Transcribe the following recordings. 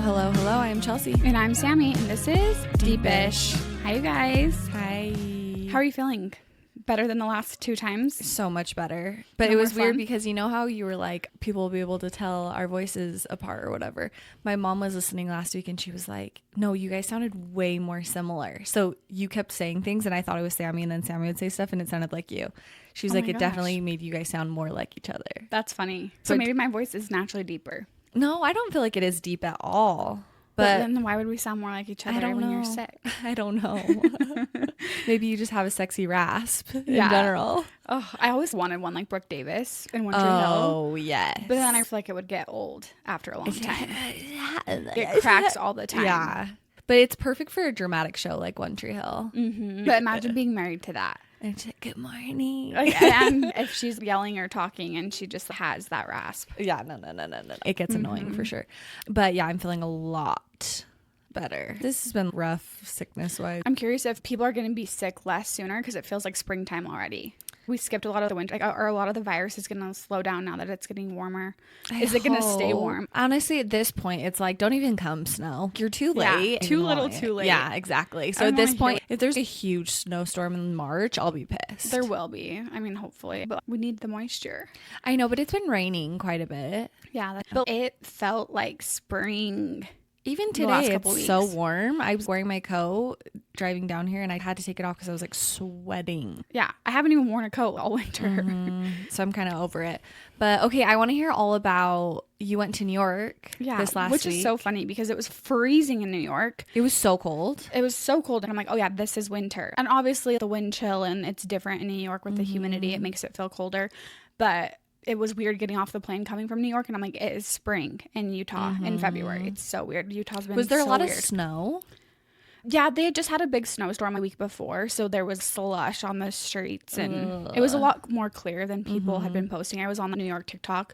Hello. I'm Chelsey. And I'm Sammy, and this is Deepish. Hi, you guys. Hi. How are you feeling? Better than the last 2 times? So much better. But No it was more weird fun? because you know how you were like, people will be able to tell our voices apart or whatever. My mom was listening last week and she was like, no, you guys sounded way more similar. So you kept saying things and I thought it was Sammy, and then Sammy would say stuff and it sounded like you. She was Oh like, my it gosh. definitely made you guys sound more like each other. That's funny. So But- maybe my voice is naturally deeper. No, I don't feel like it is deep at all. But then why would we sound more like each other I don't when know. you're sick? I don't know. Maybe you just have a sexy rasp in Yeah. general. Oh, I always wanted one like Brooke Davis in One Tree Hill. Oh, yes. But then I feel like it would get old after a long time. It cracks all the time. Yeah. But it's perfect for a dramatic show like One Tree Hill. Mm-hmm. But imagine being married to that. And it's like, good morning. And if she's yelling or talking and she just has that rasp. Yeah, no. It gets annoying for sure. But yeah, I'm feeling a lot better. This has been rough sickness-wise. I'm curious if people are going to be sick less sooner because it feels like springtime already. We skipped a lot of the winter. Like, are a lot of the virus is going to slow down now that it's getting warmer? Is it going to stay warm? Honestly, at this point, it's like, don't even come snow. You're too Yeah, late. too You little, want it. too late. Yeah, exactly. So I at don't this wanna point, if there's a huge snowstorm in March, I'll be pissed. There will be. I mean, hopefully. But we need the moisture. I know, but it's been raining quite a bit. Yeah. But it felt like spring. Even The last today, couple it's so weeks. warm. I was wearing my coat driving down here and I had to take it off because I was like sweating. Yeah. I haven't even worn a coat all winter. So I'm kind of over it. But okay, I want to hear all about you went to New York this last which week. is so funny because it was freezing in New York. It was so cold. It was so cold. And I'm like, oh, yeah, this is winter. And obviously the wind chill and it's different in New York with the humidity. It makes it feel colder. But it was weird getting off the plane coming from New York. And I'm like, it is spring in Utah in February. It's so weird. Utah's been Was there so a lot weird. of snow? Yeah, they had just had a big snowstorm a week before. So there was slush on the streets. And it was a lot more clear than people had been posting. I was on the New York TikTok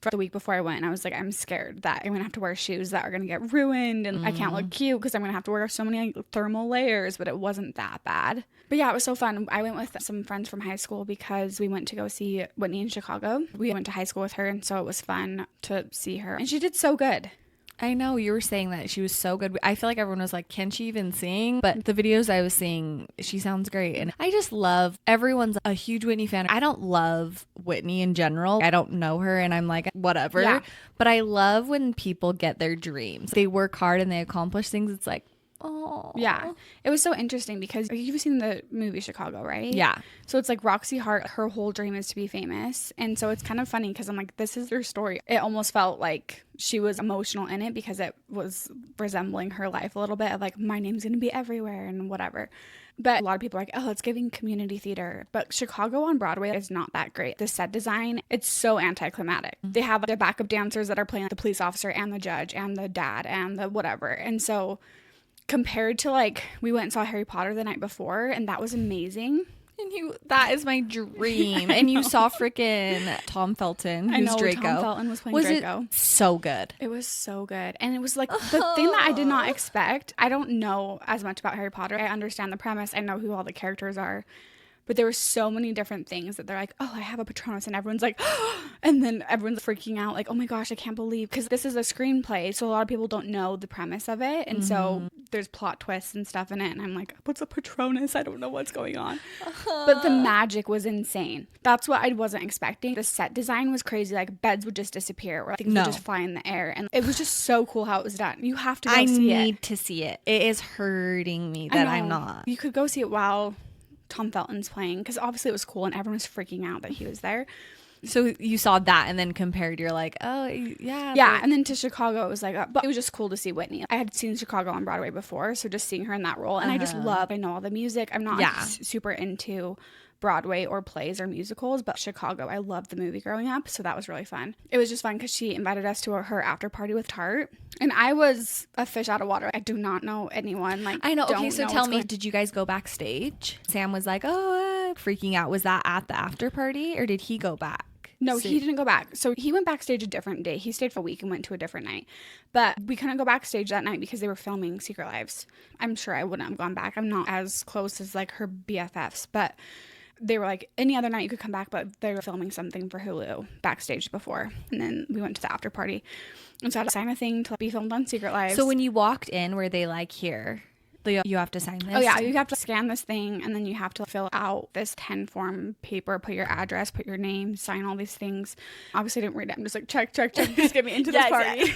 for the week before I went, and I was like, I'm scared that I'm gonna have to wear shoes that are gonna get ruined, and I can't look cute because I'm gonna have to wear so many thermal layers. But it wasn't that bad. But yeah, it was so fun. I went with some friends from high school because we went to go see Whitney in Chicago. We went to high school with her, and so it was fun to see her, and she did so good. I know you were saying that she was so good. I feel like everyone was like, can she even sing? But the videos I was seeing, she sounds great. And I just love, everyone's a huge Whitney fan. I don't love Whitney in general. I don't know her and I'm like, whatever. Yeah. But I love when people get their dreams. They work hard and they accomplish things. It's like, oh. Yeah, it was so interesting because you've seen the movie Chicago, right? Yeah. So it's like Roxy Hart, her whole dream is to be famous. And so it's kind of funny because I'm like, this is her story. It almost felt like she was emotional in it because it was resembling her life a little bit of like, my name's going to be everywhere and whatever. But a lot of people are like, oh, it's giving community theater. But Chicago on Broadway is not that great. The set design, it's so anticlimactic. They have the backup dancers that are playing the police officer and the judge and the dad and the whatever. And so compared to like, we went and saw Harry Potter the night before and that was amazing. And that is my dream. And you saw freaking Tom Felton, who's Draco. Tom Felton was playing Draco. It so good? It was so good. And it was like the thing that I did not expect. I don't know as much about Harry Potter. I understand the premise. I know who all the characters are. But there were so many different things that they're like, oh, I have a Patronus. And everyone's like, and then everyone's freaking out like, oh my gosh, I can't believe. Because this is a screenplay. So a lot of people don't know the premise of it. And so there's plot twists and stuff in it. And I'm like, what's a Patronus? I don't know what's going on. But the magic was insane. That's what I wasn't expecting. The set design was crazy. Like beds would just disappear or things would just fly in the air. And it was just so cool how it was done. You have to go see it. I need to see it. It is hurting me that I'm not. You could go see it while Tom Felton's playing because obviously it was cool and everyone was freaking out that he was there. So you saw that and then compared, you're like, oh, yeah. Yeah, and then to Chicago, it was like, but it was just cool to see Whitney. I had seen Chicago on Broadway before, so just seeing her in that role. And I just I know all the music. I'm not super into Broadway or plays or musicals, but Chicago, I loved the movie growing up, so that was really fun. It was just fun because she invited us to her after party with Tart, and I was a fish out of water. I do not know anyone. Like, I know. Okay, so tell me, going. did you guys go backstage? Sam was like, oh, freaking out. Was that at the after party, or did he go back? No, he didn't go back. So he went backstage a different day. He stayed for a week and went to a different night. But we couldn't go backstage that night because they were filming Secret Lives. I'm sure I wouldn't have gone back. I'm not as close as like her BFFs, but they were like, any other night you could come back, but they were filming something for Hulu backstage before. And then we went to the after party. And so I had to sign a thing to be filmed on Secret Lives. So when you walked in, were they like, here, you have to sign this? Oh, yeah. You have to scan this thing, and then you have to fill out this 10-form paper, put your address, put your name, sign all these things. Obviously, I didn't read it. I'm just like, check. Just get me into this party.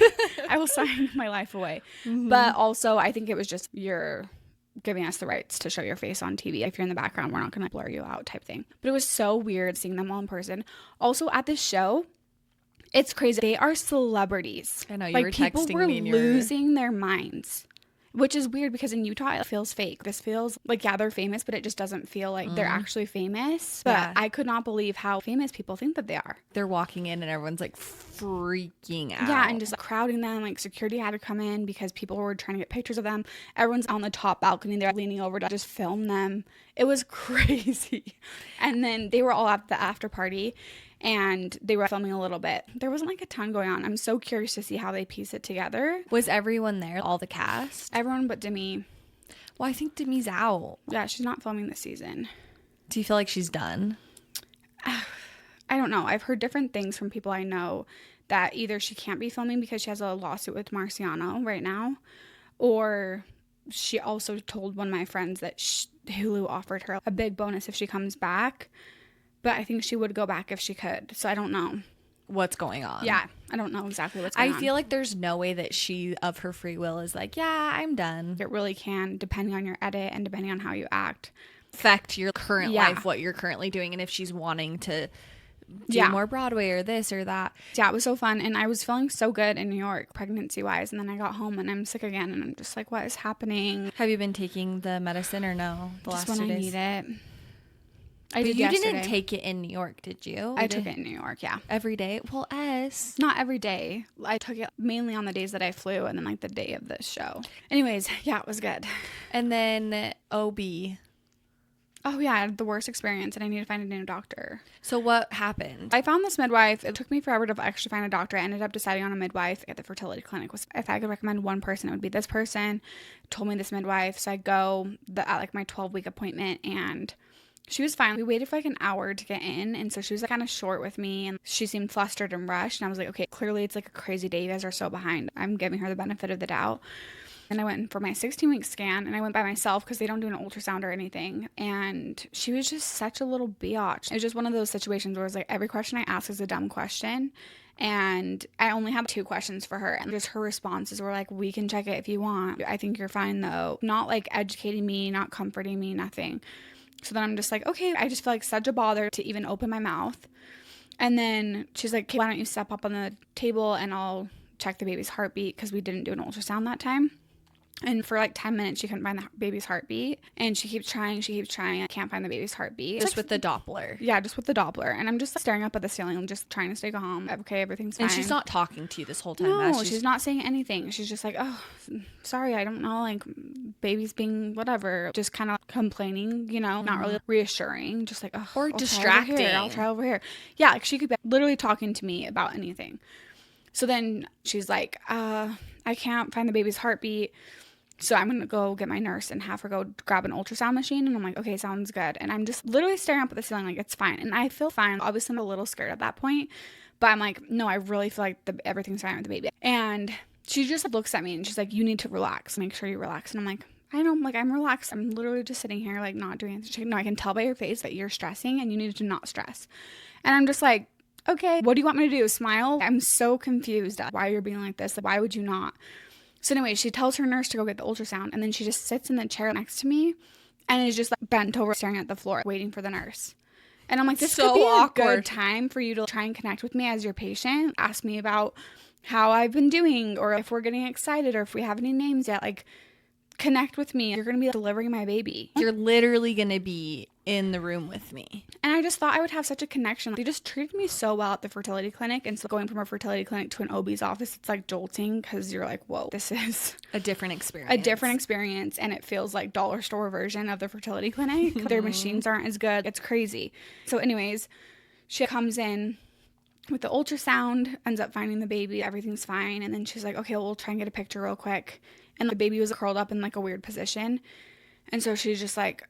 I will sign my life away. Mm-hmm. But also, I think it was just you're giving us the rights to show your face on TV. If you're in the background, we're not going to blur you out type thing. But it was so weird seeing them all in person. Also, at this show, it's crazy. They are celebrities. I know, you were texting me. People were losing their minds. Which is weird because in Utah, it feels fake. This feels like, yeah, they're famous, but it just doesn't feel like they're actually famous. But I could not believe how famous people think that they are. They're walking in and everyone's like freaking out. Yeah, and just crowding them. Like security had to come in because people were trying to get pictures of them. Everyone's on the top balcony. They're leaning over to just film them. It was crazy. And then they were all at the after party. And they were filming a little bit. There wasn't like a ton going on. I'm so curious to see how they piece it together. Was everyone there? All the cast? Everyone but Demi. Well, I think Demi's out. Yeah, she's not filming this season. Do you feel like she's done? I don't know. I've heard different things from people I know that either she can't be filming because she has a lawsuit with Marciano right now, or she also told one of my friends that Hulu offered her a big bonus if she comes back. But I think she would go back if she could. So I don't know what's going on. Yeah, I don't know exactly what's going on. I feel like there's no way that she, of her free will, is like, yeah, I'm done. It really can, depending on your edit and depending on how you act, affect your current life, what you're currently doing, and if she's wanting to do more Broadway or this or that. Yeah, it was so fun. And I was feeling so good in New York, pregnancy-wise. And then I got home and I'm sick again. And I'm just like, what is happening? Have you been taking the medicine or no? Just when I need it. I did yesterday. You didn't take it in New York, did you? I took it in New York, yeah. Every day? Well, not every day. I took it mainly on the days that I flew and then like the day of the show. Anyways, yeah, it was good. And then OB. Oh, yeah, I had the worst experience and I need to find a new doctor. So what happened? I found this midwife. It took me forever to actually find a doctor. I ended up deciding on a midwife at the fertility clinic. If I could recommend one person, it would be this person. Told me this midwife. So I go at like my 12-week appointment and she was fine. We waited for like an hour to get in. And so she was like kind of short with me and she seemed flustered and rushed. And I was like, okay, clearly it's like a crazy day. You guys are so behind. I'm giving her the benefit of the doubt. And I went for my 16-week scan and I went by myself because they don't do an ultrasound or anything. And she was just such a little biatch. It was just one of those situations where it's like every question I ask is a dumb question. And I only have 2 questions for her. And just her responses were like, we can check it if you want. I think you're fine though. Not like educating me, not comforting me, nothing. So then I'm just like, okay, I just feel like such a bother to even open my mouth. And then she's like, okay, why don't you step up on the table and I'll check the baby's heartbeat because we didn't do an ultrasound that time. And for like 10 minutes, she couldn't find the baby's heartbeat. And she keeps trying. I can't find the baby's heartbeat. Just with the Doppler. Yeah, just with the Doppler. And I'm just staring up at the ceiling. I'm just trying to stay calm. Okay, everything's fine. And she's not talking to you this whole time. No, she's not saying anything. She's just like, oh, sorry, I don't know. Like, baby's being whatever. Just kind of complaining, you know, not really reassuring. Just like, oh, or distracting. I'll try over here. Yeah, like she could be literally talking to me about anything. So then she's like, I can't find the baby's heartbeat. So I'm going to go get my nurse and have her go grab an ultrasound machine. And I'm like, okay, sounds good. And I'm just literally staring up at the ceiling like, it's fine. And I feel fine. Obviously, I'm a little scared at that point. But I'm like, no, I really feel like everything's fine with the baby. And she just looks at me and she's like, you need to relax. Make sure you relax. And I'm like, I know. Like, I'm relaxed. I'm literally just sitting here, like, not doing anything. No, I can tell by your face that you're stressing and you need to not stress. And I'm just like, okay, what do you want me to do? Smile? I'm so confused at why you're being like this. Like, why would you not? So anyway, she tells her nurse to go get the ultrasound, and then she just sits in the chair next to me and is just like bent over staring at the floor waiting for the nurse. And I'm like, this could be a good time for you to try and connect with me as your patient. Ask me about how I've been doing or if we're getting excited or if we have any names yet. Like, connect with me. You're going to be delivering my baby. You're literally going to be in the room with me. And I just thought I would have such a connection. They just treated me so well at the fertility clinic. And so going from a fertility clinic to an OB's office, it's like jolting because you're like, whoa, this is a different experience. And it feels like dollar store version of the fertility clinic. Their machines aren't as good. It's crazy. So anyways, she comes in with the ultrasound, ends up finding the baby. Everything's fine. And then she's like, okay, we'll try and get a picture real quick. And the baby was curled up in like a weird position. And so she's just like,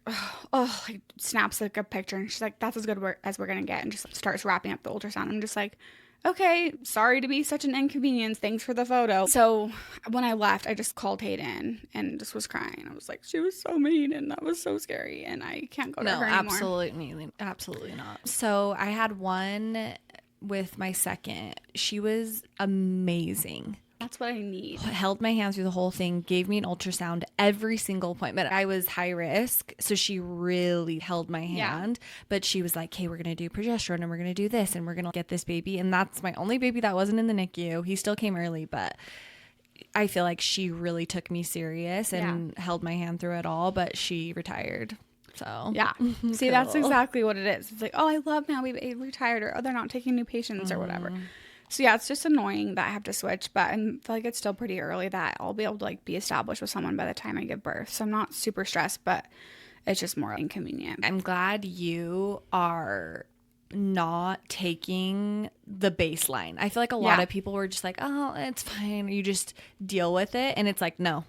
oh, like snaps like a picture. And she's like, that's as good as we're going to get. And just starts wrapping up the ultrasound. I'm just like, okay, sorry to be such an inconvenience. Thanks for the photo. So when I left, I just called Hayden and just was crying. I was like, she was so mean and that was so scary. And I can't go to her anymore. Absolutely not. So I had one with my second. She was amazing. That's what I need. Held my hand through the whole thing, gave me an ultrasound every single appointment. I was high risk, so she really held my hand. But she was like, hey, we're going to do progesterone and we're going to do this and we're going to get this baby. And that's my only baby that wasn't in the NICU. He still came early, but I feel like she really took me serious and held my hand through it all, but she retired. So yeah. See, that's exactly what it is. It's like, oh, I love now we retired, or oh, they're not taking new patients or whatever. So yeah, it's just annoying that I have to switch, but I feel like it's still pretty early that I'll be able to like be established with someone by the time I give birth. So I'm not super stressed, but it's just more inconvenient. I'm glad you are not taking the baseline. I feel like a lot of people were just like, oh, it's fine. You just deal with it. And it's like, no,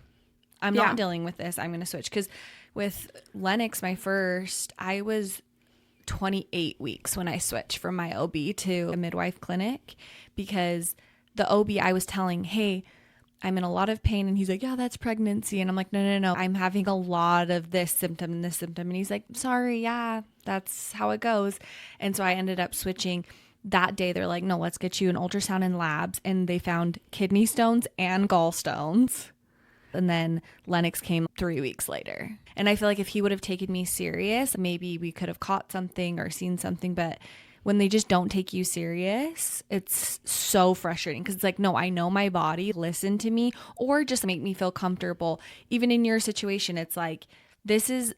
I'm not dealing with this. I'm going to switch. Because with Lennox, my first, I was 28 weeks when I switched from my OB to a midwife clinic, because the OB, I was telling, hey, I'm in a lot of pain. And he's like, yeah, that's pregnancy. And I'm like, no. I'm having a lot of this symptom and this symptom. And he's like, sorry, yeah, that's how it goes. And so I ended up switching. That day, they're like, no, let's get you an ultrasound and labs. And they found kidney stones and gallstones. And then Lennox came 3 weeks later. And I feel like if he would have taken me serious, maybe we could have caught something or seen something. But when they just don't take you serious, it's so frustrating, because it's like, no, I know my body, listen to me, or just make me feel comfortable. Even in your situation, it's like, this is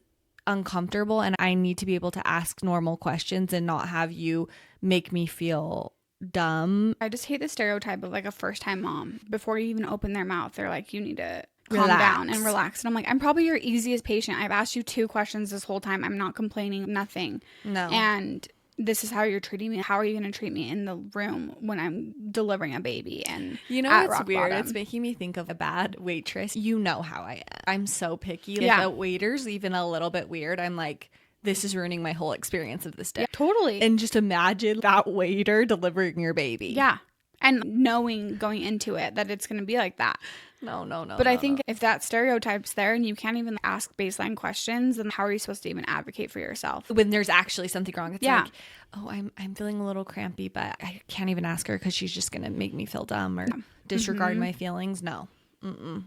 uncomfortable and I need to be able to ask normal questions and not have you make me feel dumb. I just hate the stereotype of like a first-time mom. Before you even open their mouth, they're like, you need to calm down and relax. And I'm like, I'm probably your easiest patient. I've asked you 2 questions this whole time. I'm not complaining, nothing. No. And this is how you're treating me. How are you going to treat me in the room when I'm delivering a baby? And you know what's weird? Bottom. It's making me think of a bad waitress. You know how I am. I'm so picky. Like, a waiter's even a little bit weird, I'm like, this is ruining my whole experience of this day. Yeah, totally. And just imagine that waiter delivering your baby. Yeah. And knowing going into it that it's going to be like that. No. But I think if that stereotype's there and you can't even ask baseline questions, then how are you supposed to even advocate for yourself? When there's actually something wrong. It's like, oh, I'm feeling a little crampy, but I can't even ask her because she's just going to make me feel dumb or disregard my feelings. No.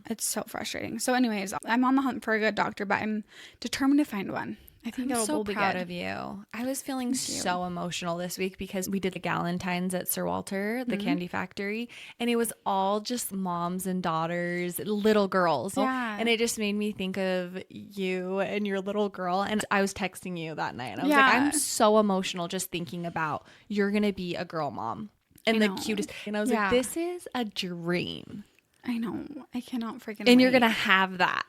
It's so frustrating. So anyways, I'm on the hunt for a good doctor, but I'm determined to find one. I think I'm so proud of you. I was feeling so emotional this week because we did the Galentine's at Sir Walter, the candy factory, and it was all just moms and daughters, little girls. Yeah. And it just made me think of you and your little girl. And I was texting you that night. And I was like, I'm so emotional just thinking about you're going to be a girl mom. And the cutest. And I was like, this is a dream. I know. I cannot freaking And you're going to have that.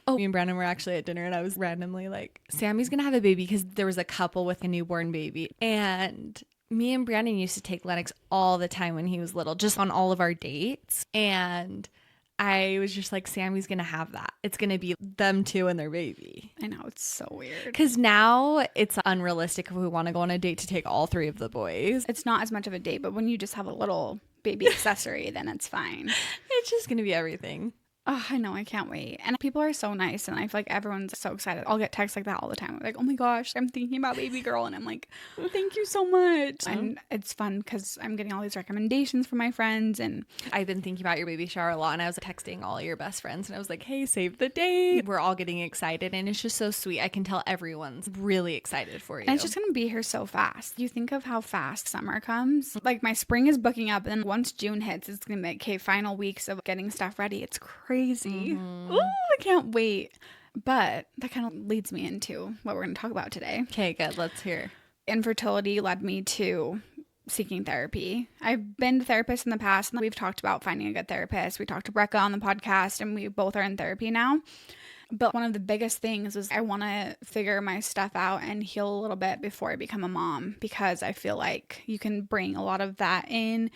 Oh, me and Brandon were actually at dinner and I was randomly like, Sammy's going to have a baby, because there was a couple with a newborn baby. And me and Brandon used to take Lennox all the time when he was little, just on all of our dates. And I was just like, Sammy's going to have that. It's going to be them two and their baby. I know. It's so weird. Because now it's unrealistic if we want to go on a date to take all 3 of the boys. It's not as much of a date, but when you just have a little baby accessory, then it's fine. It's just going to be everything. Oh, I know. I can't wait. And people are so nice. And I feel like everyone's so excited. I'll get texts like that all the time. Like, oh my gosh, I'm thinking about baby girl. And I'm like, thank you so much. And it's fun because I'm getting all these recommendations from my friends. And I've been thinking about your baby shower a lot. And I was texting all your best friends. And I was like, hey, save the date. We're all getting excited. And it's just so sweet. I can tell everyone's really excited for you. And it's just going to be here so fast. You think of how fast summer comes. Like, my spring is booking up. And then once June hits, it's going to be, okay, final weeks of getting stuff ready. It's crazy. Ooh, I can't wait. But that kind of leads me into what we're going to talk about today. Okay, good. Let's hear. Infertility led me to seeking therapy. I've been to therapists in the past, and we've talked about finding a good therapist. We talked to Brecca on the podcast, and we both are in therapy now. But one of the biggest things is I want to figure my stuff out and heal a little bit before I become a mom, because I feel like you can bring a lot of that in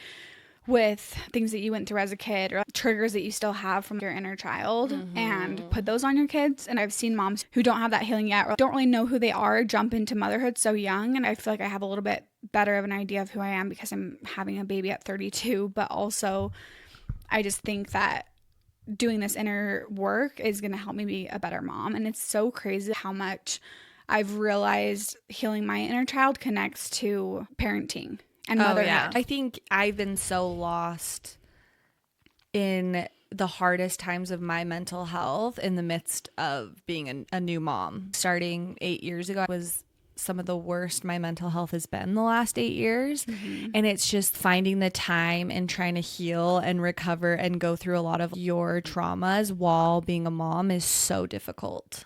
with things that you went through as a kid or triggers that you still have from your inner child and put those on your kids. And I've seen moms who don't have that healing yet or don't really know who they are jump into motherhood so young. And I feel like I have a little bit better of an idea of who I am because I'm having a baby at 32. But also, I just think that doing this inner work is going to help me be a better mom. And it's so crazy how much I've realized healing my inner child connects to parenting and motherhood. Yeah. I think I've been so lost in the hardest times of my mental health in the midst of being a new mom. Starting 8 years ago was some of the worst my mental health has been the last 8 years. And it's just finding the time and trying to heal and recover and go through a lot of your traumas while being a mom is so difficult.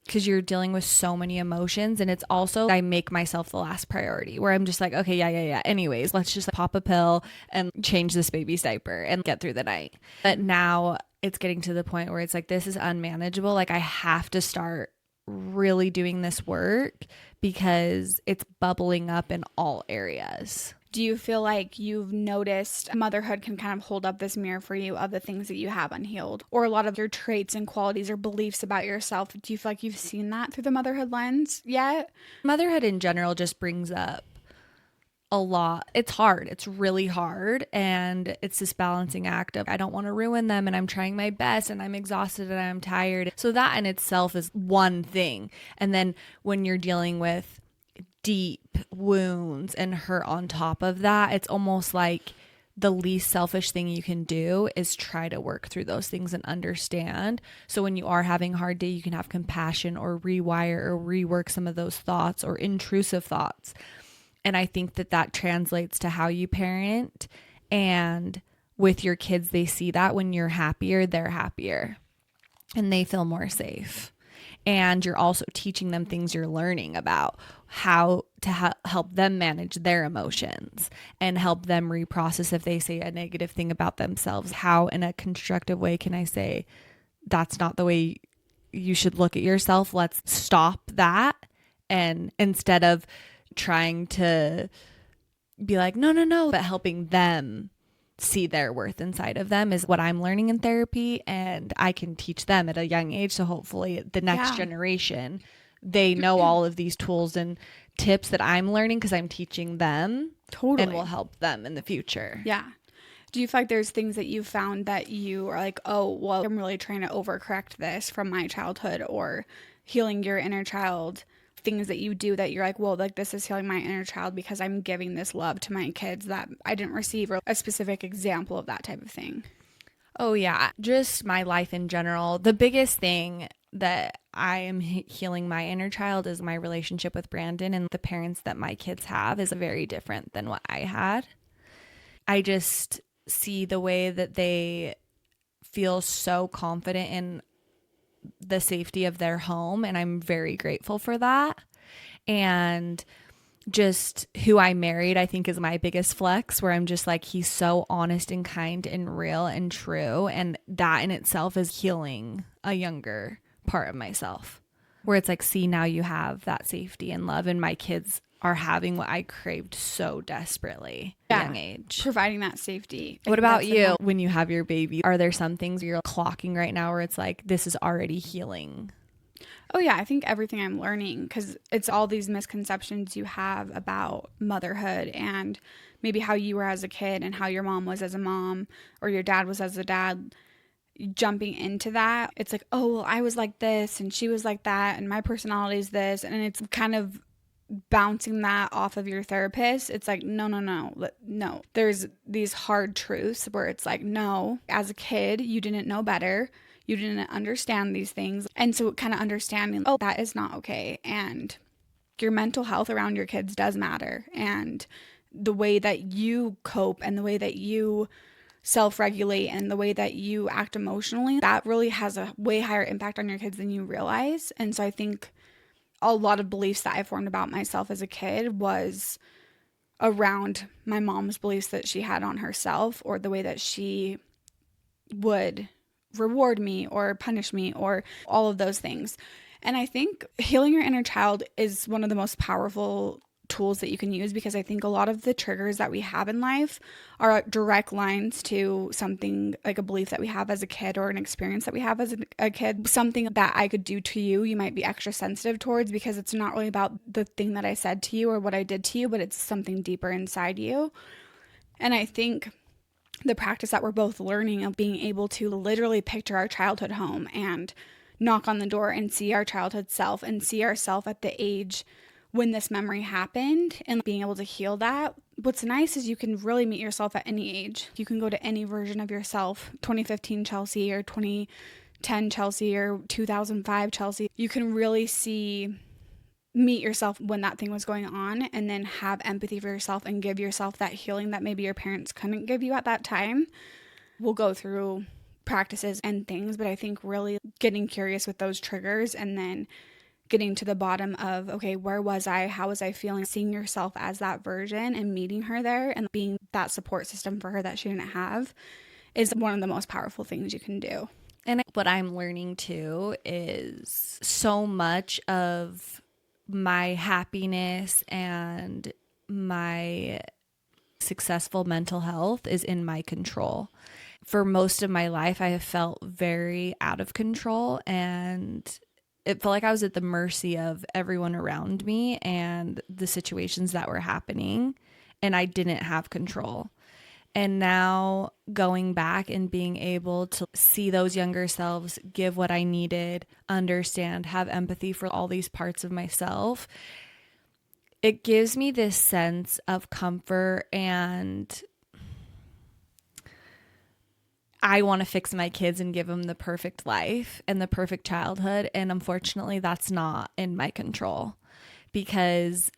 Because you're dealing with so many emotions. And it's also, I make myself the last priority where I'm just like, okay, yeah. Anyways, let's just pop a pill and change this baby's diaper and get through the night. But now it's getting to the point where it's like, this is unmanageable. Like I have to start really doing this work because it's bubbling up in all areas. Do you feel like you've noticed motherhood can kind of hold up this mirror for you of the things that you have unhealed or a lot of your traits and qualities or beliefs about yourself? Do you feel like you've seen that through the motherhood lens yet? Motherhood in general just brings up a lot. It's hard. It's really hard. And it's this balancing act of I don't want to ruin them and I'm trying my best and I'm exhausted and I'm tired. So that in itself is one thing. And then when you're dealing with deep wounds and hurt on top of that, it's almost like the least selfish thing you can do is try to work through those things and understand. So when you are having a hard day, you can have compassion or rewire or rework some of those thoughts or intrusive thoughts. And I think that translates to how you parent. And with your kids, they see that when you're happier, they're happier and they feel more safe. And you're also teaching them things you're learning about how to help them manage their emotions and help them reprocess if they say a negative thing about themselves. How in a constructive way can I say, that's not the way you should look at yourself. Let's stop that. And instead of trying to be like, no, but helping them see their worth inside of them is what I'm learning in therapy. And I can teach them at a young age. So hopefully the next generation, they know all of these tools and tips that I'm learning because I'm teaching them and will help them in the future. Yeah. Do you feel like there's things that you found that you are like, oh, well, I'm really trying to overcorrect this from my childhood or healing your inner child? Things that you do that you're like, well, like this is healing my inner child because I'm giving this love to my kids that I didn't receive, or a specific example of that type of thing? Oh yeah, just my life in general. The biggest thing that I am healing my inner child is my relationship with Brandon, and the parents that my kids have is very different than what I had. I just see the way that they feel so confident in the safety of their home, and I'm very grateful for that. And just who I married, I think, is my biggest flex, where I'm just like, he's so honest and kind and real and true, and that in itself is healing a younger part of myself, where it's like, see, now you have that safety and love, and my kids are having what I craved so desperately at a young age. Providing that safety. What about you when you have your baby? Are there some things you're clocking right now where it's like, this is already healing? Oh yeah, I think everything I'm learning, because it's all these misconceptions you have about motherhood and maybe how you were as a kid and how your mom was as a mom or your dad was as a dad. Jumping into that, it's like, oh, well, I was like this and she was like that and my personality is this, and it's kind of bouncing that off of your therapist. It's like, no. There's these hard truths where it's like, no, as a kid, you didn't know better. You didn't understand these things. And so kind of understanding, oh, that is not okay. And your mental health around your kids does matter. And the way that you cope and the way that you self-regulate and the way that you act emotionally, that really has a way higher impact on your kids than you realize. And so I think a lot of beliefs that I formed about myself as a kid was around my mom's beliefs that she had on herself, or the way that she would reward me or punish me, or all of those things. And I think healing your inner child is one of the most powerful tools that you can use, because I think a lot of the triggers that we have in life are direct lines to something like a belief that we have as a kid or an experience that we have as a kid. Something that I could do to you, you might be extra sensitive towards, because it's not really about the thing that I said to you or what I did to you, but it's something deeper inside you. And I think the practice that we're both learning of being able to literally picture our childhood home and knock on the door and see our childhood self and see ourself at the age when this memory happened and being able to heal that. What's nice is you can really meet yourself at any age. You can go to any version of yourself, 2015 Chelsey or 2010 Chelsey or 2005 Chelsey. You can really meet yourself when that thing was going on, and then have empathy for yourself and give yourself that healing that maybe your parents couldn't give you at that time. We'll go through practices and things, but I think really getting curious with those triggers and then getting to the bottom of, okay, where was I? How was I feeling? Seeing yourself as that version and meeting her there and being that support system for her that she didn't have is one of the most powerful things you can do. And what I'm learning too is so much of my happiness and my successful mental health is in my control. For most of my life, I have felt very out of control, and it felt like I was at the mercy of everyone around me and the situations that were happening, and I didn't have control. And now going back and being able to see those younger selves, give what I needed, understand, have empathy for all these parts of myself, it gives me this sense of comfort, and I want to fix my kids and give them the perfect life and the perfect childhood. And unfortunately, that's not in my control, because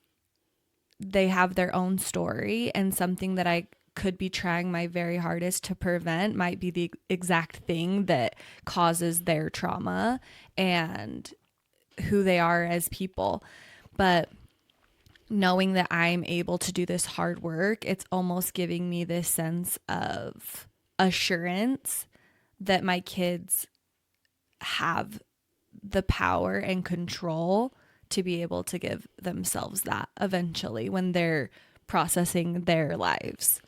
they have their own story, and something that I could be trying my very hardest to prevent might be the exact thing that causes their trauma and who they are as people. But knowing that I'm able to do this hard work, it's almost giving me this sense of assurance that my kids have the power and control to be able to give themselves that eventually when they're processing their lives.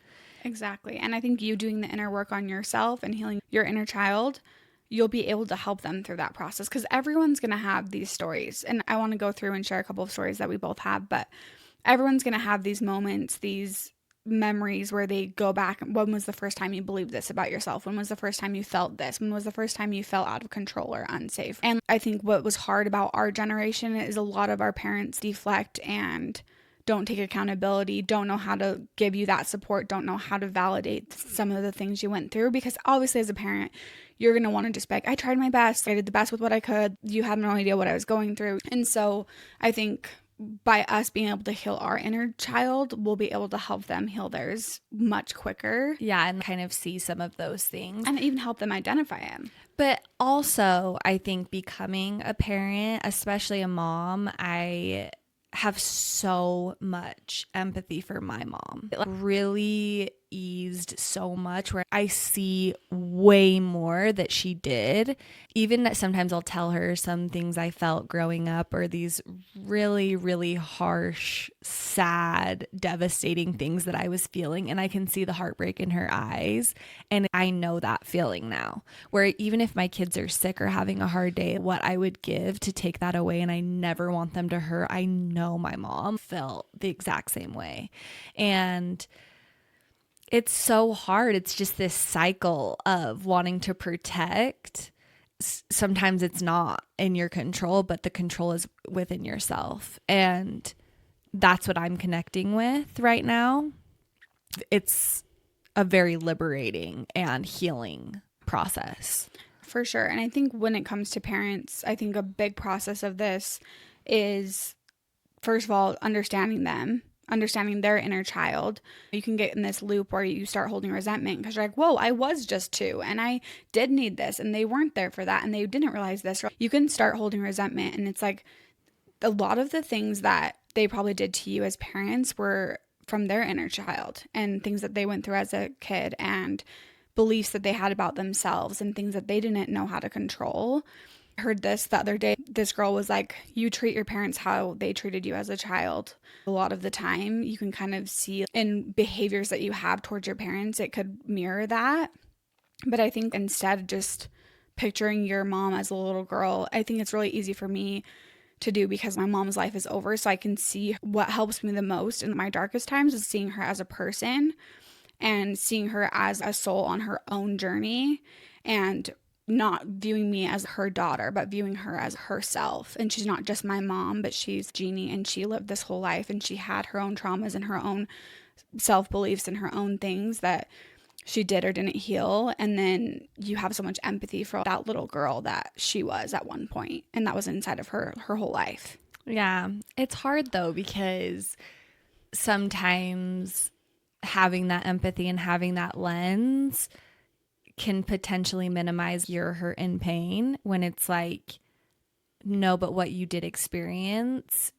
Exactly. And I think you doing the inner work on yourself and healing your inner child, you'll be able to help them through that process, because everyone's going to have these stories. And I want to go through and share a couple of stories that we both have, but everyone's going to have these moments, these memories where they go back. When was the first time you believed this about yourself? When was the first time you felt this? When was the first time you felt out of control or unsafe? And I think what was hard about our generation is a lot of our parents deflect and don't take accountability, don't know how to give you that support, don't know how to validate some of the things you went through. Because obviously as a parent, you're going to want to just be like, I tried my best. I did the best with what I could. You have no idea what I was going through. And so I think by us being able to heal our inner child, we'll be able to help them heal theirs much quicker. Yeah, and kind of see some of those things. And even help them identify them. But also, I think becoming a parent, especially a mom, I have so much empathy for my mom. It really eased so much, where I see way more that she did. Even that sometimes I'll tell her some things I felt growing up, or these really, really harsh, sad, devastating things that I was feeling, and I can see the heartbreak in her eyes. And I know that feeling now, where even if my kids are sick or having a hard day, what I would give to take that away, and I never want them to hurt. I know my mom felt the exact same way. And it's so hard. It's just this cycle of wanting to protect. Sometimes it's not in your control, but the control is within yourself. And that's what I'm connecting with right now. It's a very liberating and healing process. For sure. And I think when it comes to parents, I think a big process of this is, first of all, understanding them, understanding their inner child. You can get in this loop where you start holding resentment because you're like, whoa, I was just 2 and I did need this and they weren't there for that and they didn't realize this. You can start holding resentment, and it's like a lot of the things that they probably did to you as parents were from their inner child, and things that they went through as a kid, and beliefs that they had about themselves and things that they didn't know how to control. heard this the other day. This girl was like, you treat your parents how they treated you as a child. A lot of the time, you can kind of see in behaviors that you have towards your parents, it could mirror that. But I think instead, just picturing your mom as a little girl, I think it's really easy for me to do because my mom's life is over. So I can see what helps me the most in my darkest times is seeing her as a person and seeing her as a soul on her own journey, and not viewing me as her daughter, but viewing her as herself. And she's not just my mom, but she's Jeannie, and she lived this whole life, and she had her own traumas and her own self-beliefs and her own things that she did or didn't heal. And then you have so much empathy for that little girl that she was at one point, and that was inside of her whole life. Yeah. It's hard though, because sometimes having that empathy and having that lens can potentially minimize your hurt and pain when it's like, no, but what you did experience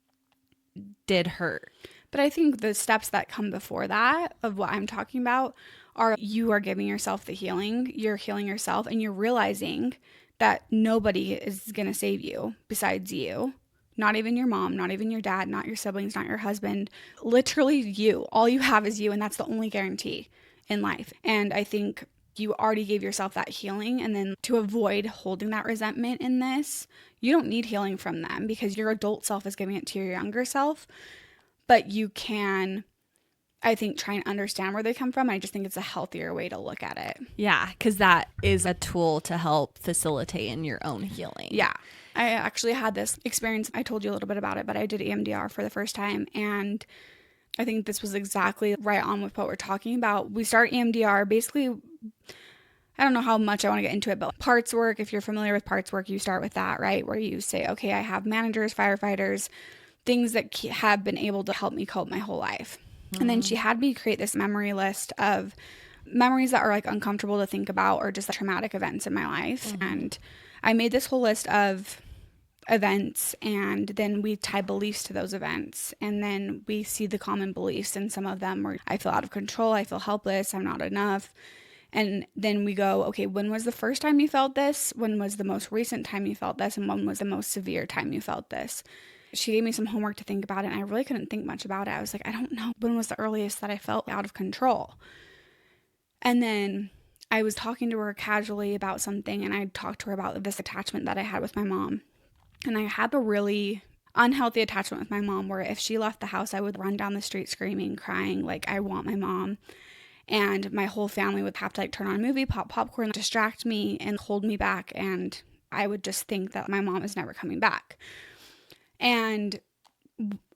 did hurt. But I think the steps that come before that of what I'm talking about are you are giving yourself the healing, you're healing yourself, and you're realizing that nobody is going to save you besides you. Not even your mom, not even your dad, not your siblings, not your husband. Literally you. All you have is you, and that's the only guarantee in life. And I think you already gave yourself that healing, and then to avoid holding that resentment in this, you don't need healing from them because your adult self is giving it to your younger self. But you can, I think, try and understand where they come from. I just think it's a healthier way to look at it. Yeah, because that is a tool to help facilitate in your own healing. Yeah. I actually had this experience. I told you a little bit about it, but I did EMDR for the first time, and I think this was exactly right on with what we're talking about. We start EMDR, basically, I don't know how much I want to get into it, but parts work, if you're familiar with parts work, you start with that, right? Where you say, okay, I have managers, firefighters, things that have been able to help me cope my whole life. And then she had me create this memory list of memories that are like uncomfortable to think about or just traumatic events in my life. And I made this whole list of events, and then we tie beliefs to those events, and then we see the common beliefs, and some of them were I feel out of control, I feel helpless, I'm not enough. And then we go, okay, when was the first time you felt this? When was the most recent time you felt this? And when was the most severe time you felt this? She gave me some homework to think about it, and I really couldn't think much about it. I was like, I don't know when was the earliest that I felt out of control. And then I was talking to her casually about something, and I talked to her about this attachment that I had with my mom. And I had a really unhealthy attachment with my mom where if she left the house, I would run down the street screaming, crying, like I want my mom. And my whole family would have to like turn on a movie, pop popcorn, distract me and hold me back. And I would just think that my mom is never coming back. And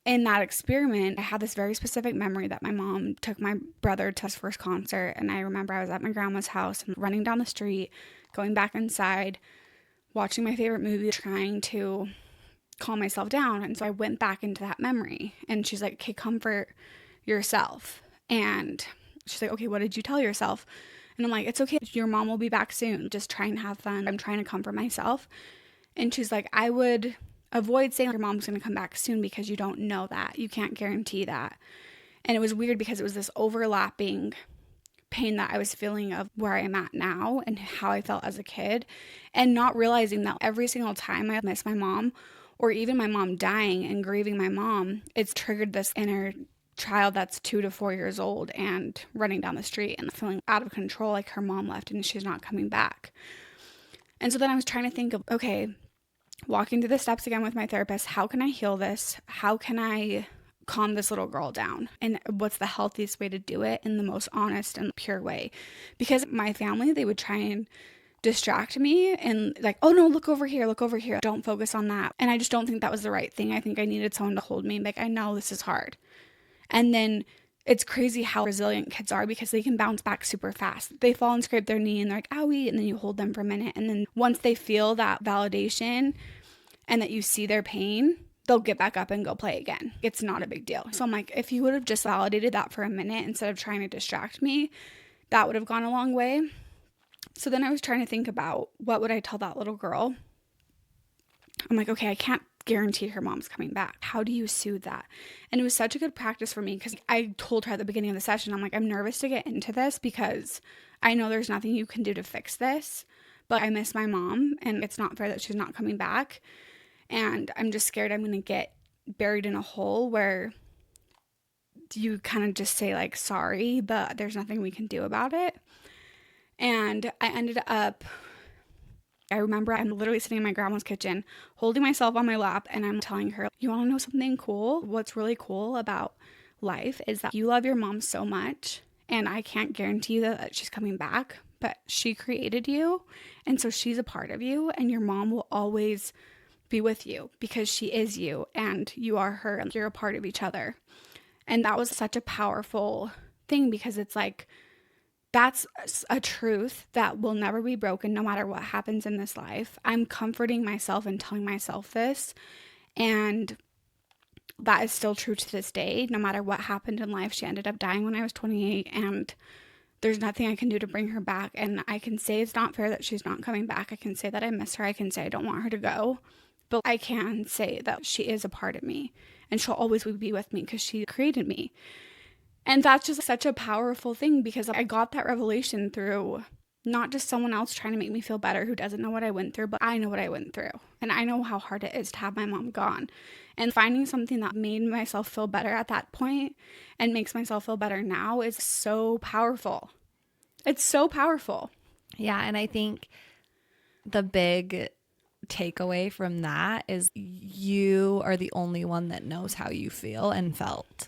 in that experiment, I had this very specific memory that my mom took my brother to his first concert. And I remember I was at my grandma's house and running down the street, going back inside, watching my favorite movie, trying to calm myself down. And so I went back into that memory, and she's like, okay, comfort yourself. And she's like, okay, what did you tell yourself? And I'm like, it's okay. Your mom will be back soon. Just try and have fun. I'm trying to comfort myself. And she's like, I would avoid saying your mom's going to come back soon because you don't know that. You can't guarantee that. And it was weird because it was this overlapping pain that I was feeling of where I am at now and how I felt as a kid, and not realizing that every single time I miss my mom, or even my mom dying and grieving my mom, it's triggered this inner child that's 2 to 4 years old and running down the street and feeling out of control, like her mom left and she's not coming back. And so then I was trying to think of, okay, walking through the steps again with my therapist, how can I heal this? How can I calm this little girl down? And what's the healthiest way to do it in the most honest and pure way? Because my family, they would try and distract me and like, oh no, look over here, don't focus on that. And I just don't think that was the right thing. I think I needed someone to hold me and be like, I know this is hard. And then it's crazy how resilient kids are because they can bounce back super fast. They fall and scrape their knee and they're like, owie, and then you hold them for a minute. And then once they feel that validation and that you see their pain, they'll get back up and go play again. It's not a big deal. So I'm like, if you would have just validated that for a minute instead of trying to distract me, that would have gone a long way. So then I was trying to think about what would I tell that little girl? I'm like, okay, I can't guarantee her mom's coming back. How do you soothe that? And it was such a good practice for me because I told her at the beginning of the session, I'm like, I'm nervous to get into this because I know there's nothing you can do to fix this, but I miss my mom and it's not fair that she's not coming back. And I'm just scared I'm going to get buried in a hole where you kind of just say like, sorry, but there's nothing we can do about it. And I remember I'm literally sitting in my grandma's kitchen holding myself on my lap and I'm telling her, you want to know something cool? What's really cool about life is that you love your mom so much, and I can't guarantee that she's coming back, but she created you, and so she's a part of you, and your mom will always be with you because she is you and you are her and you're a part of each other. And that was such a powerful thing because it's like, that's a truth that will never be broken no matter what happens in this life. I'm comforting myself and telling myself this, and that is still true to this day. No matter what happened in life, she ended up dying when I was 28, and there's nothing I can do to bring her back. And I can say it's not fair that she's not coming back. I can say that I miss her. I can say I don't want her to go. But I can say that she is a part of me, and she'll always be with me because she created me. And that's just such a powerful thing because I got that revelation through not just someone else trying to make me feel better who doesn't know what I went through, but I know what I went through. And I know how hard it is to have my mom gone. And finding something that made myself feel better at that point and makes myself feel better now is so powerful. It's so powerful. Yeah, and I think the big takeaway from that is you are the only one that knows how you feel and felt.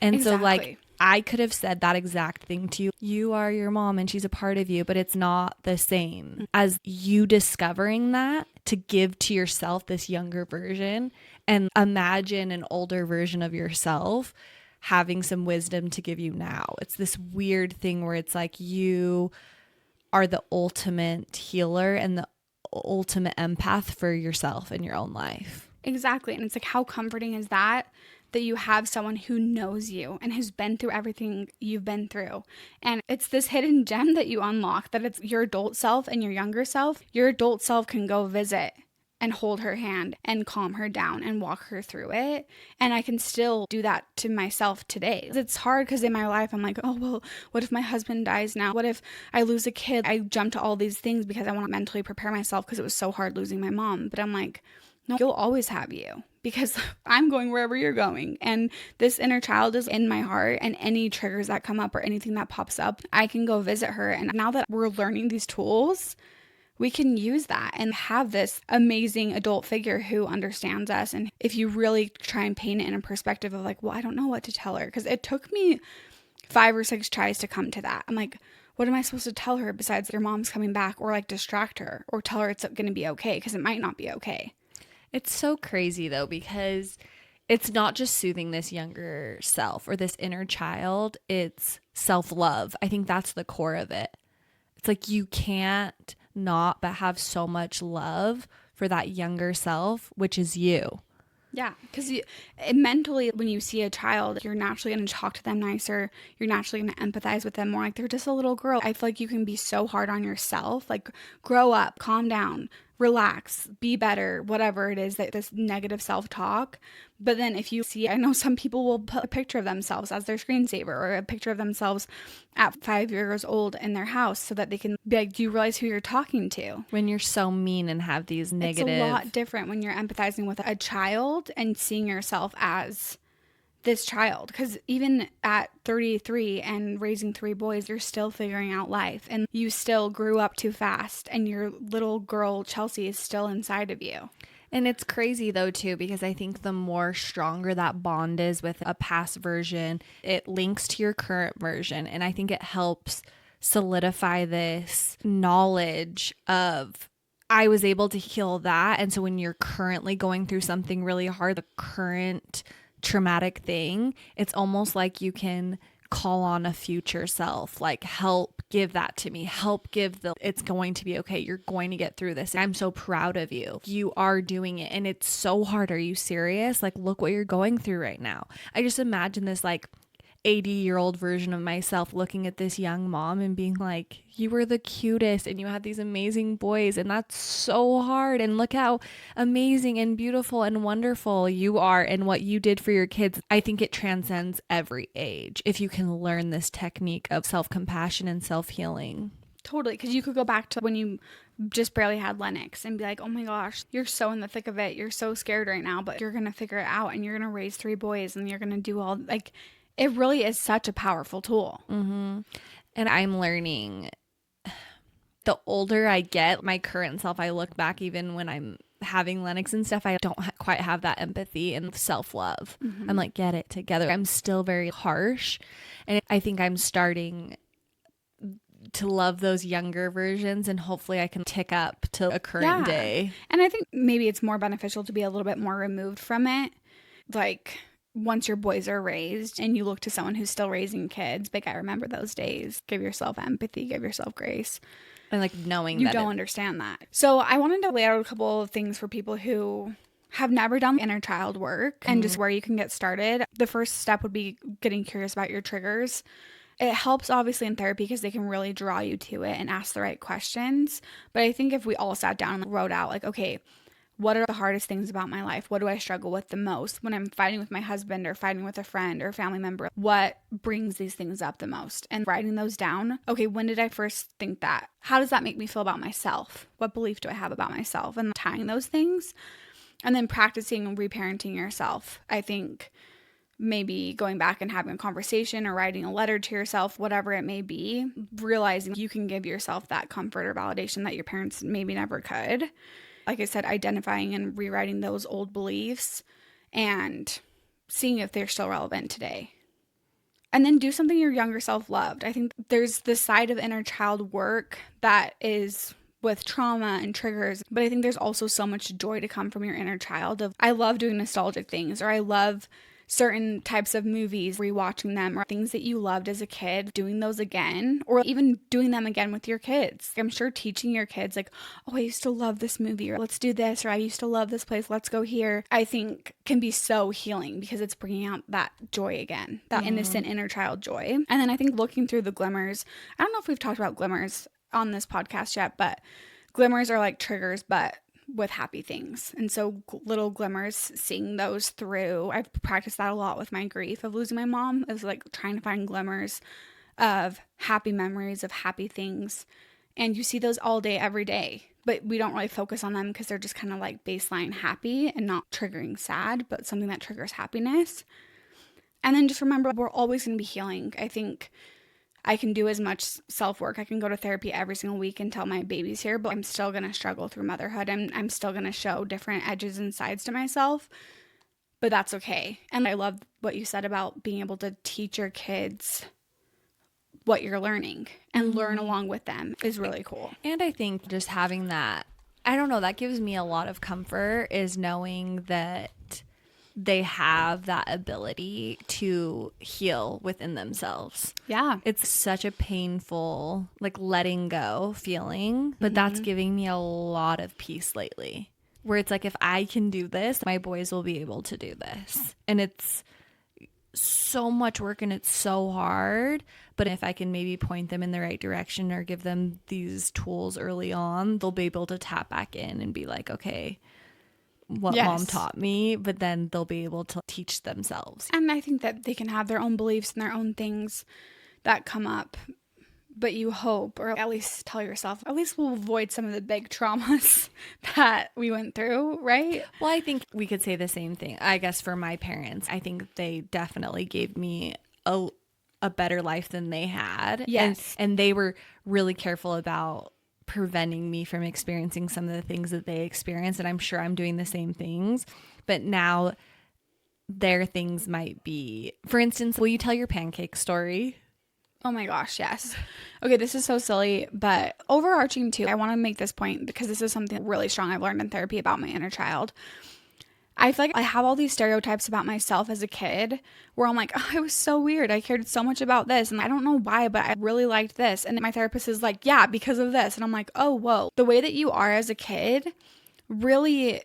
And Exactly. So like I could have said that exact thing to you. You are your mom and she's a part of you, but it's not the same as you discovering that to give to yourself this younger version, and imagine an older version of yourself having some wisdom to give you now. It's this weird thing where it's like you are the ultimate healer and the ultimate empath for yourself in your own life. Exactly. And it's like, how comforting is that you have someone who knows you and has been through everything you've been through. And it's this hidden gem that you unlock, that it's your adult self and your younger self. Your adult self can go visit and hold her hand and calm her down and walk her through it. And I can still do that to myself today. It's hard because in my life, I'm like, oh, well, what if my husband dies now? What if I lose a kid? I jump to all these things because I want to mentally prepare myself because it was so hard losing my mom. But I'm like, no, you'll always have you because I'm going wherever you're going. And this inner child is in my heart, and any triggers that come up or anything that pops up, I can go visit her. And now that we're learning these tools, we can use that and have this amazing adult figure who understands us. And if you really try and paint it in a perspective of like, well, I don't know what to tell her, because it took me 5 or 6 tries to come to that. I'm like, what am I supposed to tell her besides your mom's coming back, or like distract her or tell her it's going to be okay, because it might not be okay. It's so crazy though, because it's not just soothing this younger self or this inner child, it's self-love. I think that's the core of it. It's like you can't not but have so much love for that younger self, which is you. Yeah, because mentally, when you see a child, you're naturally going to talk to them nicer. You're naturally going to empathize with them more. Like, they're just a little girl. I feel like you can be so hard on yourself. Like, grow up, calm down, relax, be better, whatever it is, that this negative self-talk. But then if you see, I know some people will put a picture of themselves as their screensaver, or a picture of themselves at 5 years old in their house so that they can be like, do you realize who you're talking to? When you're so mean and have these negative... It's a lot different when you're empathizing with a child and seeing yourself as this child. Because even at 33 and raising 3 boys, you're still figuring out life, and you still grew up too fast, and your little girl Chelsey is still inside of you. And it's crazy though too, because I think the more stronger that bond is with a past version, it links to your current version. And I think it helps solidify this knowledge of, I was able to heal that. And so when you're currently going through something really hard, the current traumatic thing, it's almost like you can call on a future self, like, help give that to me, help give it's going to be okay, you're going to get through this, I'm so proud of you, you are doing it, and it's so hard, are you serious, like, look what you're going through right now. I just imagine this like 80-year-old version of myself looking at this young mom and being like, you were the cutest and you had these amazing boys, and that's so hard, and look how amazing and beautiful and wonderful you are and what you did for your kids. I think it transcends every age if you can learn this technique of self-compassion and self-healing. Totally, because you could go back to when you just barely had Lennox and be like, oh my gosh, you're so in the thick of it. You're so scared right now, but you're going to figure it out and you're going to raise 3 boys and you're going to do all, like, it really is such a powerful tool. Mm-hmm. And I'm learning, the older I get, my current self, I look back even when I'm having Lennox and stuff, I don't quite have that empathy and self-love. Mm-hmm. I'm like, get it together. I'm still very harsh. And I think I'm starting to love those younger versions, and hopefully I can tick up to a current day. And I think maybe it's more beneficial to be a little bit more removed from it. Like, once your boys are raised and you look to someone who's still raising kids, like, I remember those days. Give yourself empathy, give yourself grace. And like knowing you that don't understand that. So I wanted to lay out a couple of things for people who have never done inner child work and just where you can get started. The first step would be getting curious about your triggers. It helps obviously in therapy because they can really draw you to it and ask the right questions. But I think if we all sat down and wrote out like, okay, what are the hardest things about my life? What do I struggle with the most when I'm fighting with my husband or fighting with a friend or a family member? What brings these things up the most? And writing those down. Okay, when did I first think that? How does that make me feel about myself? What belief do I have about myself? And tying those things. And then practicing reparenting yourself. I think maybe going back and having a conversation or writing a letter to yourself, whatever it may be, realizing you can give yourself that comfort or validation that your parents maybe never could. Like I said, identifying and rewriting those old beliefs and seeing if they're still relevant today. And then do something your younger self loved. I think there's this side of inner child work that is with trauma and triggers, but I think there's also so much joy to come from your inner child of, I love doing nostalgic things, or I love certain types of movies, rewatching them, or things that you loved as a kid, doing those again, or even doing them again with your kids. I'm sure teaching your kids like, oh, I used to love this movie, or let's do this, or I used to love this place, let's go here, I think can be so healing because it's bringing out that joy again, that innocent inner child joy. And then I think looking through the glimmers, I don't know if we've talked about glimmers on this podcast yet, but glimmers are like triggers, but with happy things. And so little glimmers, seeing those through, I've practiced that a lot with my grief of losing my mom. It was like trying to find glimmers of happy memories, of happy things. And you see those all day, every day, but we don't really focus on them because they're just kind of like baseline happy and not triggering sad, but something that triggers happiness. And then just remember, we're always going to be healing. I think I can do as much self-work. I can go to therapy every single week until my baby's here, but I'm still going to struggle through motherhood. I'm still going to show different edges and sides to myself, but that's okay. And I love what you said about being able to teach your kids what you're learning and learn along with them is really cool. And I think just having that, I don't know, that gives me a lot of comfort, is knowing that they have that ability to heal within themselves. Yeah. It's such a painful, like, letting go feeling, but that's giving me a lot of peace lately, where it's like, if I can do this, my boys will be able to do this. And it's so much work and it's so hard, but if I can maybe point them in the right direction or give them these tools early on, they'll be able to tap back in and be like, okay, what mom taught me, but then they'll be able to teach themselves. And I think that they can have their own beliefs and their own things that come up, but you hope, or at least tell yourself, at least we'll avoid some of the big traumas that we went through, right? Well, I think we could say the same thing, I guess, for my parents. I think they definitely gave me a better life than they had. Yes. And they were really careful about preventing me from experiencing some of the things that they experienced, and I'm sure I'm doing the same things, but now their things might be, for instance, will you tell your pancake story? Oh my gosh, yes. Okay, this is so silly, but overarching too, I want to make this point because this is something really strong I've learned in therapy about my inner child. I feel like I have all these stereotypes about myself as a kid where I'm like, oh, I was so weird. I cared so much about this. And I don't know why, but I really liked this. And my therapist is like, yeah, because of this. And I'm like, oh, whoa. The way that you are as a kid really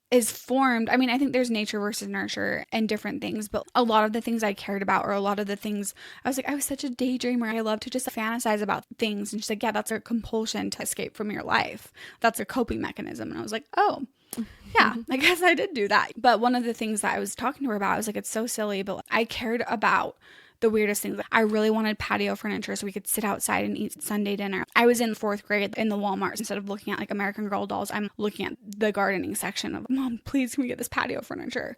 is formed. I mean, I think there's nature versus nurture and different things, but a lot of the things I cared about, or a lot of the things I was like, I was such a daydreamer. I love to just fantasize about things. And she's like, yeah, that's a compulsion to escape from your life. That's a coping mechanism. And I was like, oh, yeah, I guess I did do that. But one of the things that I was talking to her about, I was like, it's so silly, but I cared about the weirdest things. I really wanted patio furniture so we could sit outside and eat Sunday dinner. I was in 4th grade in the Walmart. Instead of looking at like American Girl dolls, I'm looking at the gardening section of, Mom, please can we get this patio furniture?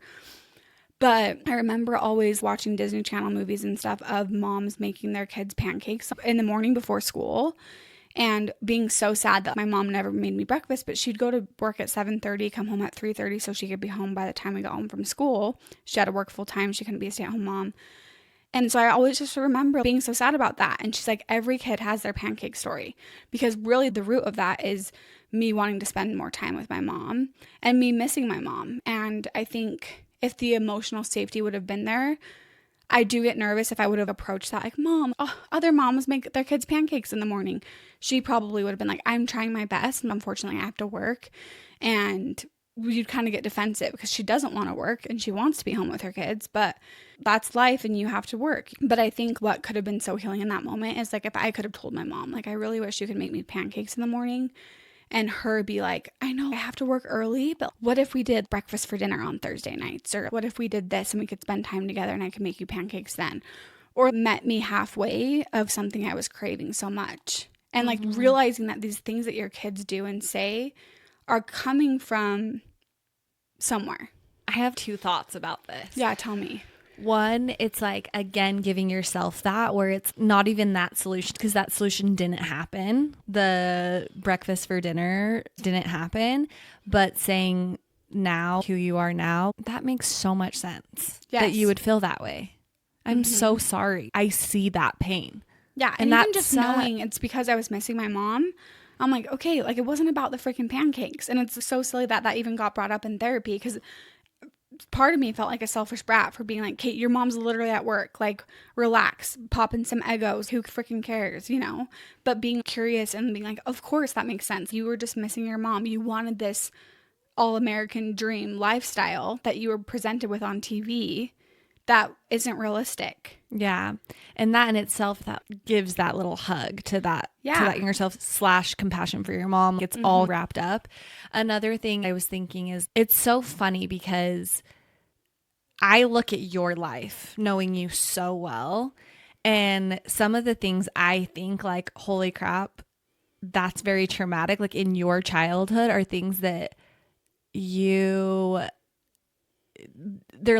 But I remember always watching Disney Channel movies and stuff of moms making their kids pancakes in the morning before school, and being so sad that my mom never made me breakfast, but she'd go to work at 7:30, come home at 3:30 so she could be home by the time we got home from school. She had to work full time. She couldn't be a stay-at-home mom. And so I always just remember being so sad about that. And she's like, every kid has their pancake story, because really the root of that is me wanting to spend more time with my mom and me missing my mom. And I think if the emotional safety would have been there, I do get nervous if I would have approached that like, Mom, other moms make their kids pancakes in the morning. She probably would have been like, I'm trying my best, and unfortunately I have to work. And you'd kind of get defensive because she doesn't want to work and she wants to be home with her kids, but that's life and you have to work. But I think what could have been so healing in that moment is like if I could have told my mom, like, I really wish you could make me pancakes in the morning, and her be like, I know I have to work early, but what if we did breakfast for dinner on Thursday nights? Or what if we did this and we could spend time together and I could make you pancakes then? Or met me halfway of something I was craving so much. And like realizing that these things that your kids do and say are coming from somewhere. I have 2 thoughts about this. Yeah, tell me. One, it's like, again, giving yourself that, where it's not even that solution, because that solution didn't happen. The breakfast for dinner didn't happen, but saying now who you are now, that makes so much sense. Yes. That you would feel that way. I'm so sorry. I see that pain. Yeah, and even just knowing it's because I was missing my mom, I'm like, okay, like it wasn't about the freaking pancakes. And it's so silly that that even got brought up in therapy, because part of me felt like a selfish brat for being like, Kate, your mom's literally at work. Like, relax, pop in some Eggos. Who freaking cares, you know? But being curious and being like, of course that makes sense. You were just missing your mom. You wanted this all-American dream lifestyle that you were presented with on TV that isn't realistic. Yeah. And that in itself, that gives that little hug to that, to that younger self / compassion for your mom. It's all wrapped up. Another thing I was thinking is, it's so funny because I look at your life knowing you so well, and some of the things I think like, holy crap, that's very traumatic. Like in your childhood are things that they're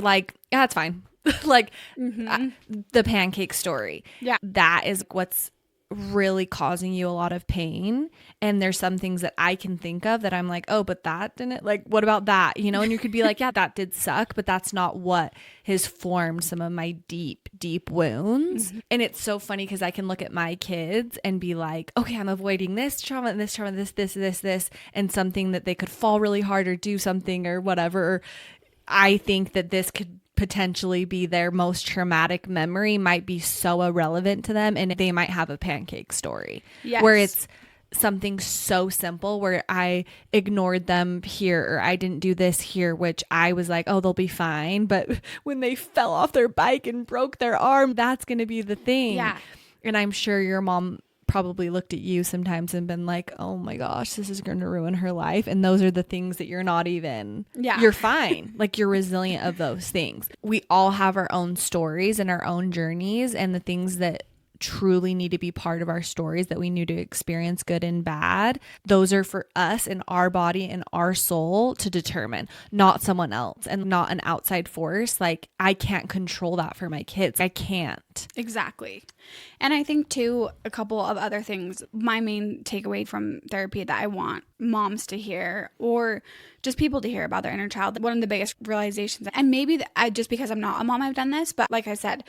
like, yeah, it's fine. Like the pancake story. Yeah. That is what's really causing you a lot of pain. And there's some things that I can think of that I'm like, oh, but that didn't, like, what about that? You know, and you could be like, yeah, that did suck, but that's not what has formed some of my deep, deep wounds. And it's so funny because I can look at my kids and be like, okay, I'm avoiding this trauma and this trauma, this, and something that they could fall really hard or do something or whatever. I think that this could potentially be their most traumatic memory, might be so irrelevant to them, and they might have a pancake story. Yes. Where it's something so simple where I ignored them here, or I didn't do this here, which I was like, oh, they'll be fine. But when they fell off their bike and broke their arm, that's going to be the thing. Yeah. And I'm sure your mom probably looked at you sometimes and been like, oh my gosh, this is going to ruin her life. And those are the things that you're not even, you're fine. Like, you're resilient of those things. We all have our own stories and our own journeys, and the things that truly need to be part of our stories that we need to experience, good and bad, those are for us and our body and our soul to determine, not someone else and not an outside force. Like, I can't control that for my kids. I can't. Exactly. And I think too, a couple of other things, my main takeaway from therapy that I want moms to hear, or just people to hear about their inner child, one of the biggest realizations, and maybe just because I'm not a mom, I've done this, but like I said,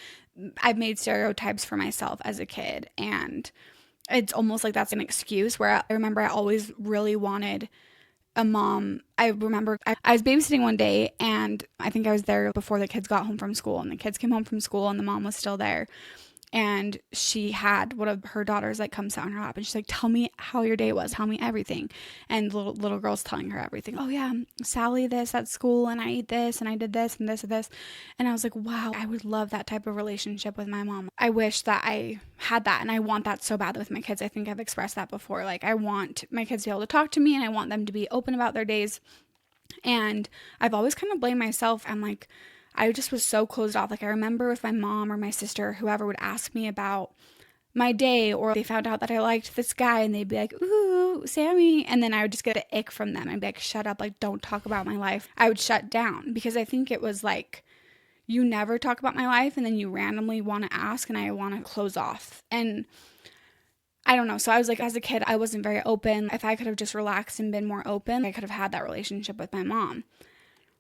I've made stereotypes for myself as a kid, and it's almost like that's an excuse, where I remember I always really wanted a mom. I remember I was babysitting one day, and I think I was there before the kids got home from school, and the kids came home from school and the mom was still there. And she had one of her daughters like come sit on her lap, and she's like, tell me how your day was. Tell me everything. And the little girl's telling her everything. Oh yeah, Sally this at school, and I ate this, and I did this and this and this. And I was like, wow, I would love that type of relationship with my mom. I wish that I had that, and I want that so bad with my kids. I think I've expressed that before. Like, I want my kids to be able to talk to me, and I want them to be open about their days. And I've always kind of blamed myself. I'm like, I just was so closed off. Like I remember if my mom or my sister, whoever would ask me about my day, or they found out that I liked this guy and they'd be like, ooh, Sammy. And then I would just get an ick from them. I'd be like, shut up. Like, don't talk about my life. I would shut down because I think it was like, you never talk about my life and then you randomly want to ask and I want to close off. And I don't know. So I was like, as a kid, I wasn't very open. If I could have just relaxed and been more open, I could have had that relationship with my mom.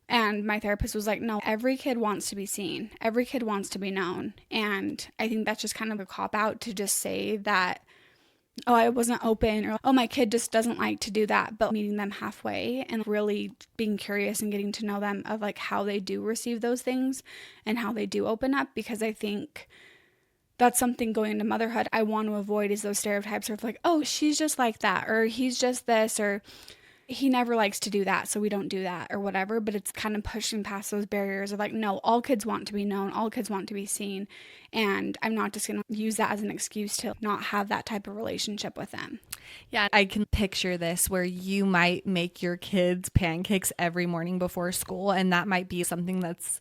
And my therapist was like, no, every kid wants to be seen. Every kid wants to be known. And I think that's just kind of a cop out to just say that, oh, I wasn't open, or, oh, my kid just doesn't like to do that. But meeting them halfway and really being curious and getting to know them of like how they do receive those things and how they do open up. Because I think that's something going into motherhood I want to avoid, is those stereotypes of like, oh, she's just like that, or he's just this, or he never likes to do that, so we don't do that, or whatever. But it's kind of pushing past those barriers of like, no, all kids want to be known, all kids want to be seen, and I'm not just going to use that as an excuse to not have that type of relationship with them. Yeah, I can picture this where you might make your kids pancakes every morning before school, and that might be something that's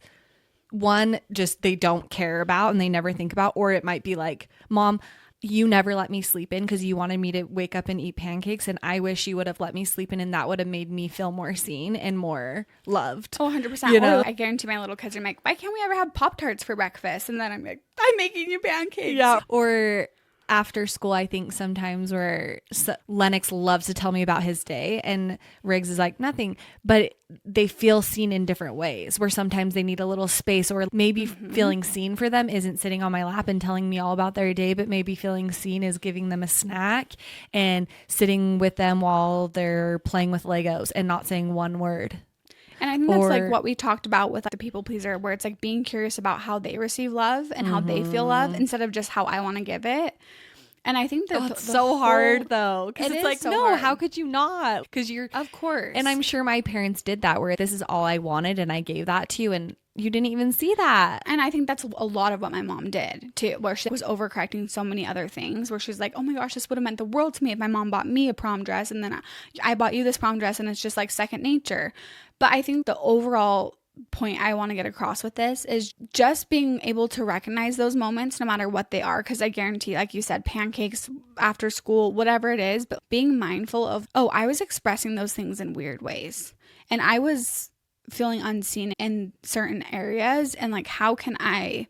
one, just they don't care about and they never think about, or it might be like, Mom, you never let me sleep in because you wanted me to wake up and eat pancakes, and I wish you would have let me sleep in, and that would have made me feel more seen and more loved. Oh, 100%. You know? I guarantee my little kids are like, why can't we ever have Pop-Tarts for breakfast? And then I'm like, I'm making you pancakes. Yeah. Or after school, I think sometimes where Lennox loves to tell me about his day and Riggs is like, nothing, but they feel seen in different ways, where sometimes they need a little space, or maybe feeling seen for them isn't sitting on my lap and telling me all about their day, but maybe feeling seen is giving them a snack and sitting with them while they're playing with Legos and not saying one word. And I think that's like what we talked about with the people pleaser, where it's like being curious about how they receive love and how they feel love instead of just how I want to give it. And I think that it's so hard though, because it's like, so no, hard. How could you not? Because you're, of course. And I'm sure my parents did that, where this is all I wanted and I gave that to you and you didn't even see that. And I think that's a lot of what my mom did too, where she was overcorrecting so many other things, where she's like, oh my gosh, this would have meant the world to me if my mom bought me a prom dress, and then I bought you this prom dress, and it's just like second nature. But I think the overall point I want to get across with this is just being able to recognize those moments no matter what they are, because I guarantee, like you said, pancakes after school, whatever it is, but being mindful of, oh, I was expressing those things in weird ways and I was feeling unseen in certain areas, and like, how can I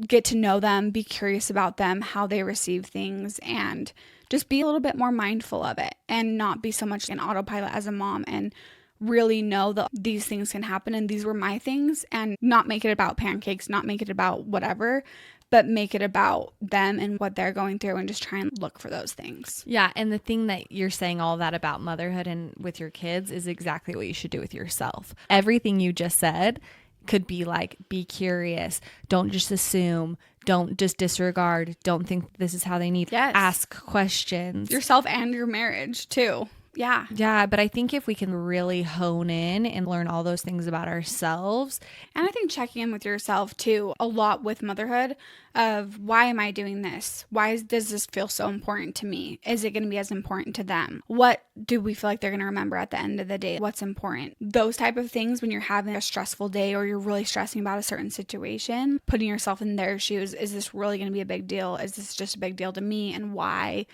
get to know them, be curious about them, how they receive things, and just be a little bit more mindful of it and not be so much in autopilot as a mom, and really know that these things can happen and these were my things, and not make it about pancakes, not make it about whatever, but make it about them and what they're going through, and just try and look for those things. Yeah. And the thing that you're saying all that about motherhood and with your kids is exactly what you should do with yourself. Everything you just said could be like, be curious. Don't just assume. Don't just disregard. Don't think this is how they need. Yes. Ask questions. Yourself and your marriage too. Yeah. Yeah. But I think if we can really hone in and learn all those things about ourselves. And I think checking in with yourself too, a lot with motherhood, of why am I doing this? Why does this feel so important to me? Is it going to be as important to them? What do we feel like they're going to remember at the end of the day? What's important? Those type of things when you're having a stressful day or you're really stressing about a certain situation, putting yourself in their shoes. Is this really going to be a big deal? Is this just a big deal to me, and why?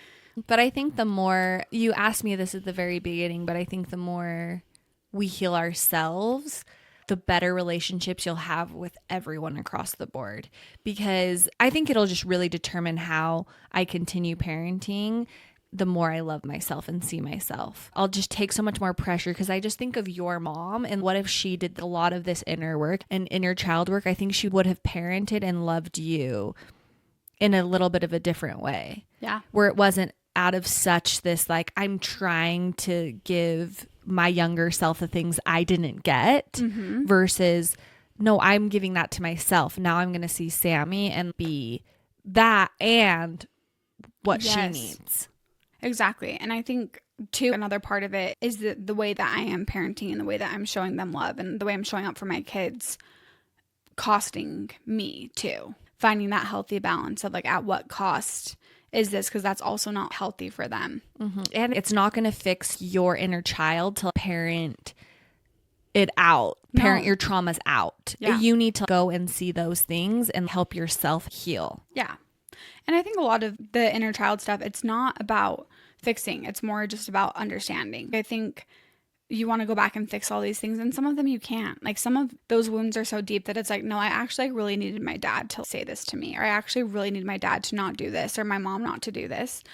But I think the more, you asked me this at the very beginning, but I think the more we heal ourselves, the better relationships you'll have with everyone across the board. Because I think it'll just really determine how I continue parenting. The more I love myself and see myself, I'll just take so much more pressure, because I just think of your mom, and what if she did a lot of this inner work and inner child work? I think she would have parented and loved you in a little bit of a different way. Yeah. Where it wasn't out of such this, like, I'm trying to give my younger self the things I didn't get, versus, no, I'm giving that to myself. Now I'm going to see Sammy and be that and what she needs. Exactly. And I think too, another part of it is the way that I am parenting and the way that I'm showing them love and the way I'm showing up for my kids costing me too. Finding that healthy balance of like, at what cost is this? Because that's also not healthy for them. And it's not going to fix your inner child to parent it out. No. Parent your traumas out. Yeah. You need to go and see those things and help yourself heal. Yeah. And I think a lot of the inner child stuff, it's not about fixing. It's more just about understanding. I think you want to go back and fix all these things, and some of them you can't. Like, some of those wounds are so deep that it's like, no, I actually really needed my dad to say this to me, or I actually really need my dad to not do this, or my mom not to do this.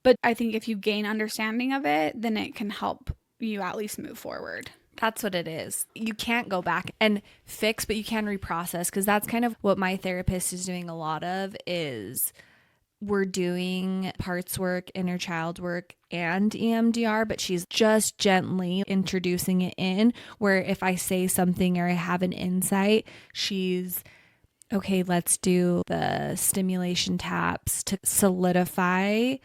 But I think if you gain understanding of it, then it can help you at least move forward. That's what it is. You can't go back and fix, but you can reprocess, because that's kind of what my therapist is doing a lot of. Is we're doing parts work, inner child work, and EMDR, but she's just gently introducing it in, where if I say something or I have an insight, she's, okay, let's do the stimulation taps to solidify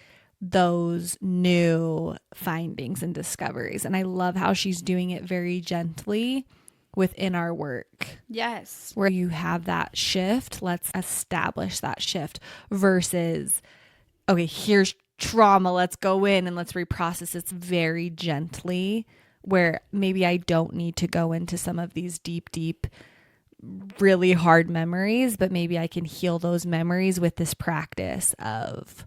those new findings and discoveries. And I love how she's doing it very gently within our work. Yes. Where you have that shift, let's establish that shift, versus, okay, here's trauma, let's go in and let's reprocess. It's very gently, where maybe I don't need to go into some of these deep, really hard memories, but maybe I can heal those memories with this practice of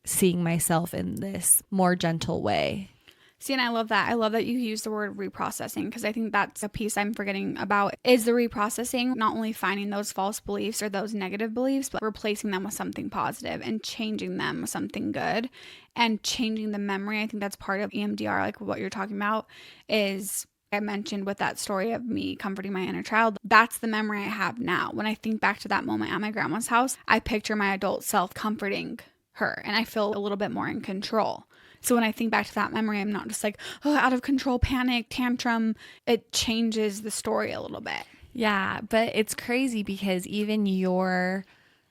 seeing myself in this more gentle way. See, and I love that. I love that you use the word reprocessing, because I think that's a piece I'm forgetting about, is the reprocessing, not only finding those false beliefs or those negative beliefs, but replacing them with something positive and changing them with something good and changing the memory. I think that's part of EMDR, like what you're talking about, is I mentioned with that story of me comforting my inner child. That's the memory I have now. When I think back to that moment at my grandma's house, I picture my adult self comforting her, and I feel a little bit more in control. So when I think back to that memory, I'm not just like, oh, out of control, panic, tantrum. It changes the story a little bit. Yeah, but it's crazy because even your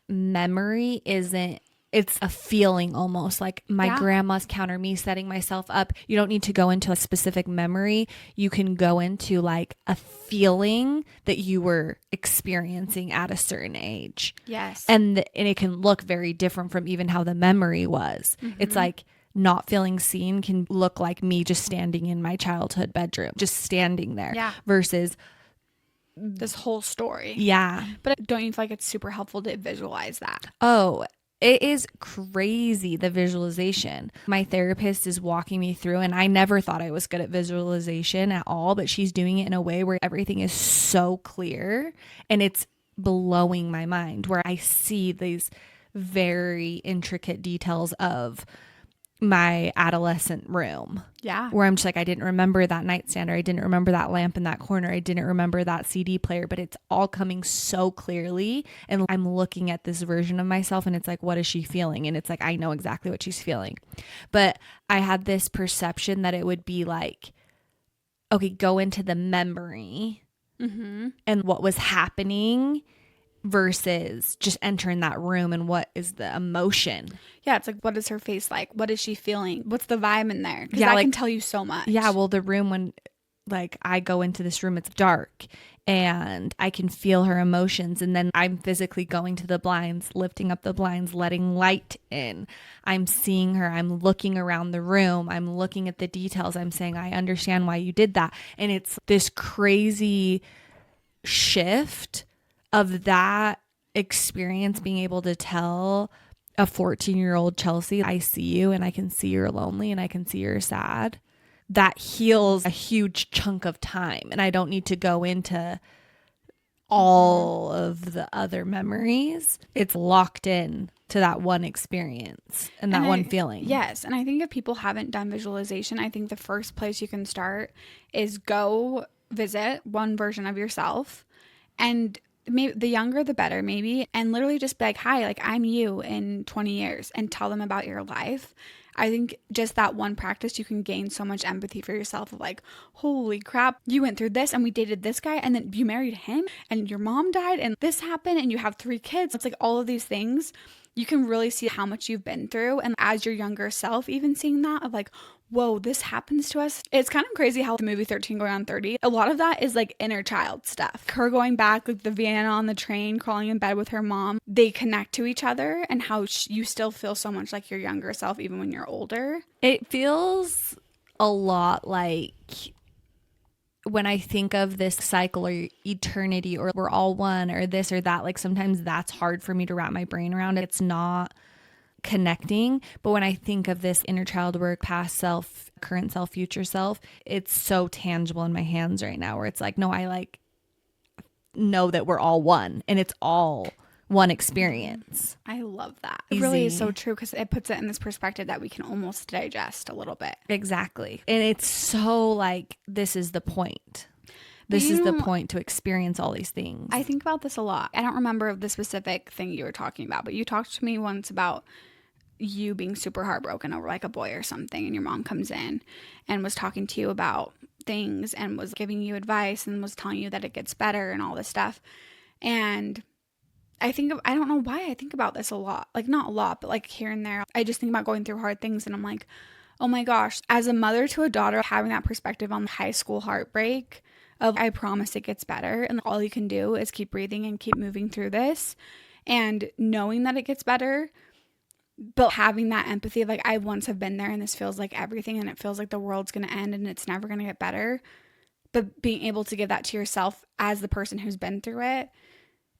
memory isn't, it's a feeling almost, like my grandma's counter, me setting myself up. You don't need to go into a specific memory. You can go into like a feeling that you were experiencing at a certain age. Yes. And it can look very different from even how the memory was. Mm-hmm. It's like, not feeling seen can look like me just standing in my childhood bedroom, just standing there, versus this whole story. Yeah. But don't you feel like it's super helpful to visualize that? Oh, it is crazy, the visualization. My therapist is walking me through, and I never thought I was good at visualization at all, but she's doing it in a way where everything is so clear, and it's blowing my mind, where I see these very intricate details of my adolescent room. Yeah. Where I'm just like, I didn't remember that nightstand, or I didn't remember that lamp in that corner. I didn't remember that CD player, but it's all coming so clearly. And I'm looking at this version of myself, and it's like, what is she feeling? And it's like, I know exactly what she's feeling. But I had this perception that it would be like, okay, go into the memory and what was happening, versus just entering that room and what is the emotion. Yeah, it's like, what is her face like? What is she feeling? What's the vibe in there? Because I can tell you so much. Yeah, well, the room, when like I go into this room, it's dark and I can feel her emotions, and then I'm physically going to the blinds, lifting up the blinds, letting light in. I'm seeing her. I'm looking around the room. I'm looking at the details. I'm saying, I understand why you did that. And it's this crazy shift of that experience, being able to tell a 14-year-old Chelsey, I see you, and I can see you're lonely, and I can see you're sad. That heals a huge chunk of time. And I don't need to go into all of the other memories. It's locked in to that one experience and that one feeling. Yes. And I think if people haven't done visualization, I think the first place you can start is go visit one version of yourself, and maybe the younger the better, maybe, and literally just be like, hi, like, I'm you in 20 years, and tell them about your life. I think just that one practice, you can gain so much empathy for yourself of like, holy crap, you went through this, and we dated this guy, and then you married him, and your mom died, and this happened, and you have 3 kids. It's like all of these things. You can really see how much you've been through. And as your younger self, even seeing that of like, whoa, this happens to us. It's kind of crazy how the movie 13 Going on 30, a lot of that is like inner child stuff. Her going back, like the Vienna on the train, crawling in bed with her mom, they connect to each other, and how you still feel so much like your younger self even when you're older. It feels a lot like when I think of this cycle or eternity or we're all one or this or that, like sometimes that's hard for me to wrap my brain around. It's not connecting. But when I think of this inner child work, past self, current self, future self, it's so tangible in my hands right now where it's like, no, I like know that we're all one and it's all one experience. I love that. Easy. It really is so true because it puts it in this perspective that we can almost digest a little bit. Exactly. And it's so like, this is the point. This is the point to experience all these things. I think about this a lot. I don't remember the specific thing you were talking about, but you talked to me once about you being super heartbroken over like a boy or something, and your mom comes in and was talking to you about things and was giving you advice and was telling you that it gets better and all this stuff. And I don't know why I think about this a lot. Like not a lot, but like here and there. I just think about going through hard things and I'm like, oh my gosh, as a mother to a daughter, having that perspective on high school heartbreak of I promise it gets better and all you can do is keep breathing and keep moving through this and knowing that it gets better, but having that empathy of like I once have been there and this feels like everything and it feels like the world's going to end and it's never going to get better, but being able to give that to yourself as the person who's been through it,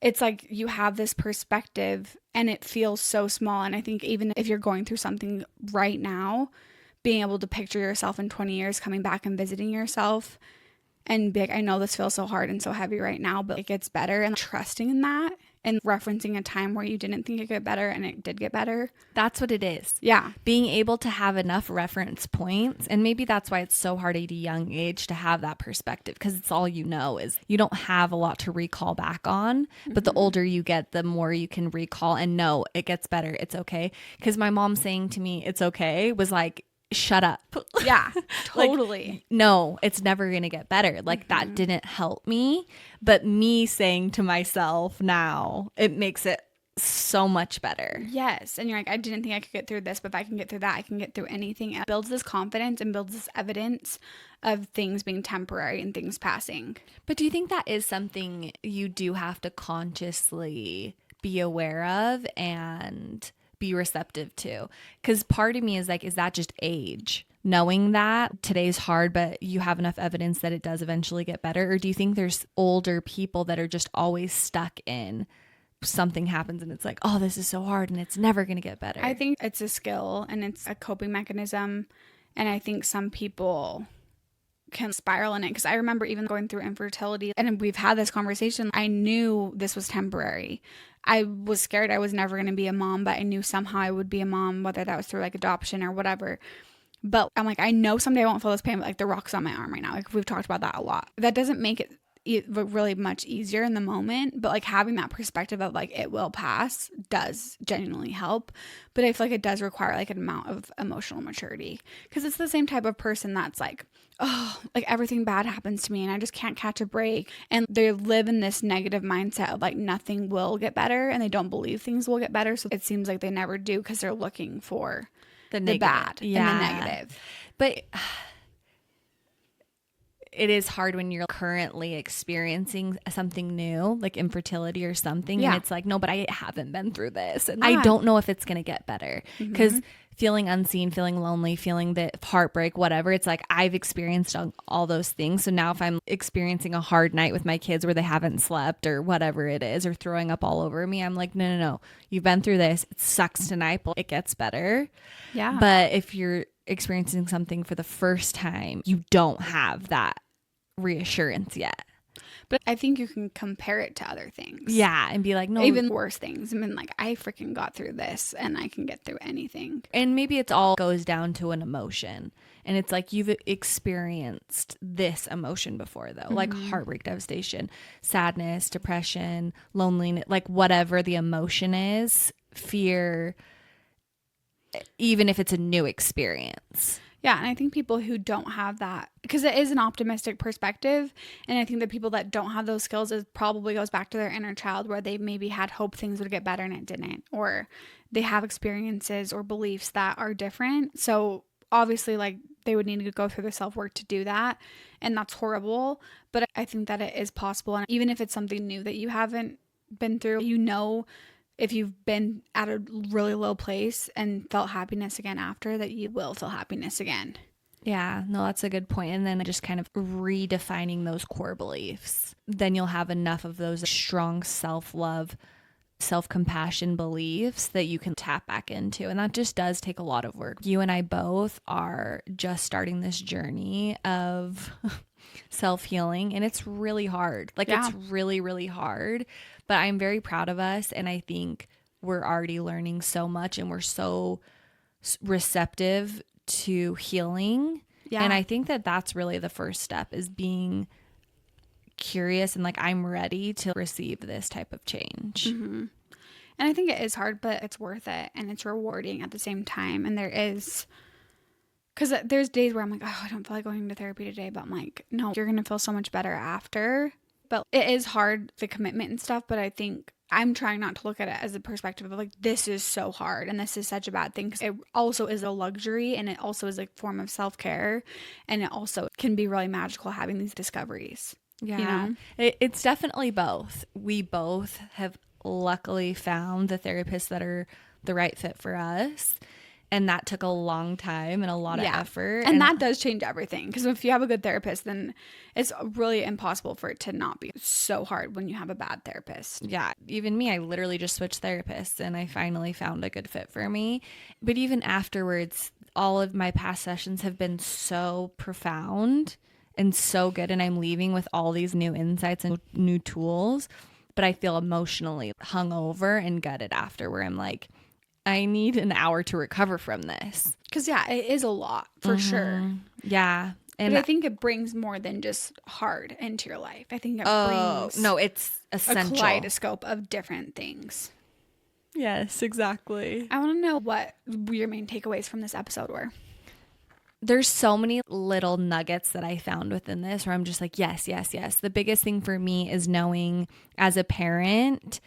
it's like you have this perspective and it feels so small. And I think even if you're going through something right now, being able to picture yourself in 20 years coming back and visiting yourself and be like, I know this feels so hard and so heavy right now, but it gets better, and trusting in that and referencing a time where you didn't think it got better and it did get better. That's what it is. Yeah. Being able to have enough reference points. And maybe that's why it's so hard at a young age to have that perspective, because it's all you know is you don't have a lot to recall back on. But the older you get, the more you can recall and know it gets better. It's okay. Because my mom saying to me, it's okay, was like, shut up. Yeah, totally. Like, no, it's never going to get better. Like that didn't help me. But me saying to myself now, it makes it so much better. Yes. And you're like, I didn't think I could get through this, but if I can get through that, I can get through anything. It builds this confidence and builds this evidence of things being temporary and things passing. But do you think that is something you do have to consciously be aware of and be receptive to? Because part of me is like, is that just age? Knowing that today's hard, but you have enough evidence that it does eventually get better? Or do you think there's older people that are just always stuck in something happens and it's like, oh, this is so hard and it's never going to get better? I think it's a skill and it's a coping mechanism. And I think some people can spiral in it, because I remember even going through infertility, and we've had this conversation. I knew this was temporary. I was scared I was never going to be a mom, but I knew somehow I would be a mom, whether that was through like adoption or whatever. But I'm like, I know someday I won't feel this pain, but like the rock's on my arm right now. Like we've talked about that a lot. That doesn't make it really much easier in the moment, but like having that perspective of like it will pass does genuinely help. But I feel like it does require like an amount of emotional maturity, because it's the same type of person that's like, oh, like everything bad happens to me and I just can't catch a break, and they live in this negative mindset of like nothing will get better and they don't believe things will get better, so it seems like they never do because they're looking for the bad and the negative. But it is hard when you're currently experiencing something new, like infertility or something. Yeah. And it's like, no, but I haven't been through this. And I don't know if it's going to get better. Because feeling unseen, feeling lonely, feeling the heartbreak, whatever, it's like I've experienced all those things. So now if I'm experiencing a hard night with my kids where they haven't slept or whatever it is, or throwing up all over me, I'm like, no. You've been through this. It sucks tonight, but it gets better. Yeah. But if you're experiencing something for the first time, you don't have that reassurance yet. But I think you can compare it to other things. Yeah, and be like, no, even worse things. I mean, like, I freaking got through this and I can get through anything. And maybe it's all goes down to an emotion. And it's like you've experienced this emotion before, though, like heartbreak, devastation, sadness, depression, loneliness, like whatever the emotion is, fear, even if it's a new experience. Yeah, and I think people who don't have that, because it is an optimistic perspective, and I think that people that don't have those skills, it probably goes back to their inner child where they maybe had hope things would get better and it didn't, or they have experiences or beliefs that are different. So obviously, like, they would need to go through the self-work to do that, and that's horrible, but I think that it is possible. And even if it's something new that you haven't been through, you know, if you've been at a really low place and felt happiness again after, that you will feel happiness again. Yeah, no, that's a good point. And then just kind of redefining those core beliefs. Then you'll have enough of those strong self-love, self-compassion beliefs that you can tap back into. And that just does take a lot of work. You and I both are just starting this journey of self-healing, and it's really hard. Like, it's really, really hard, but I'm very proud of us. And I think we're already learning so much, and we're so receptive to healing. Yeah. And I think that that's really the first step, is being curious and like, I'm ready to receive this type of change. Mm-hmm. And I think it is hard, but it's worth it, and it's rewarding at the same time. And because there's days where I'm like, oh, I don't feel like going to therapy today, but I'm like, no, you're going to feel so much better after. But it is hard, the commitment and stuff. But I think I'm trying not to look at it as a perspective of like, this is so hard and this is such a bad thing, because it also is a luxury, and it also is a form of self-care, and it also can be really magical having these discoveries. Yeah, you know? It's definitely both. We both have luckily found the therapists that are the right fit for us. And that took a long time and a lot of effort. And that does change everything. Because if you have a good therapist, then it's really impossible for it to not be so hard when you have a bad therapist. Yeah. Even me, I literally just switched therapists, and I finally found a good fit for me. But even afterwards, all of my past sessions have been so profound and so good. And I'm leaving with all these new insights and new tools. But I feel emotionally hungover and gutted after, where I'm like, I need an hour to recover from this. Because, it is a lot for sure. Yeah. And but I think it brings more than just hard into your life. I think it brings it's essential. A kaleidoscope of different things. Yes, exactly. I want to know what your main takeaways from this episode were. There's so many little nuggets that I found within this where I'm just like, yes, yes, yes. The biggest thing for me is knowing, as a parent,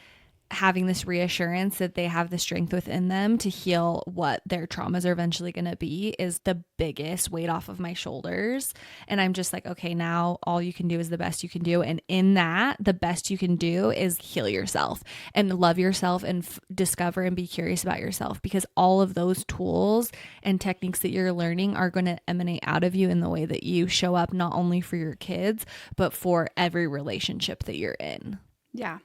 having this reassurance that they have the strength within them to heal what their traumas are eventually going to be is the biggest weight off of my shoulders. And I'm just like, okay, now all you can do is the best you can do. And in that, the best you can do is heal yourself and love yourself and discover and be curious about yourself, because all of those tools and techniques that you're learning are going to emanate out of you in the way that you show up, not only for your kids, but for every relationship that you're in. Yeah.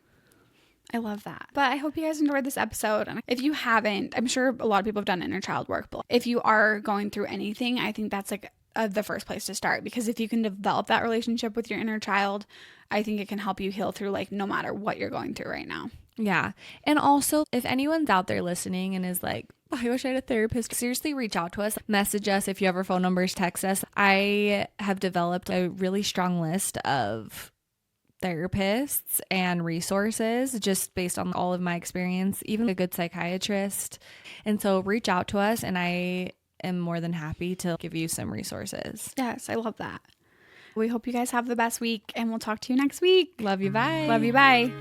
I love that. But I hope you guys enjoyed this episode. And if you haven't, I'm sure a lot of people have done inner child work, but if you are going through anything, I think that's like the first place to start, because if you can develop that relationship with your inner child, I think it can help you heal through like no matter what you're going through right now. Yeah. And also, if anyone's out there listening and is like, oh, I wish I had a therapist, seriously reach out to us, message us. If you have our phone numbers, text us. I have developed a really strong list of therapists and resources just based on all of my experience, even a good psychiatrist. And so reach out to us, and I am more than happy to give you some resources. Yes, I love that. We hope you guys have the best week, and we'll talk to you next week. Love you. Bye. Love you. Bye.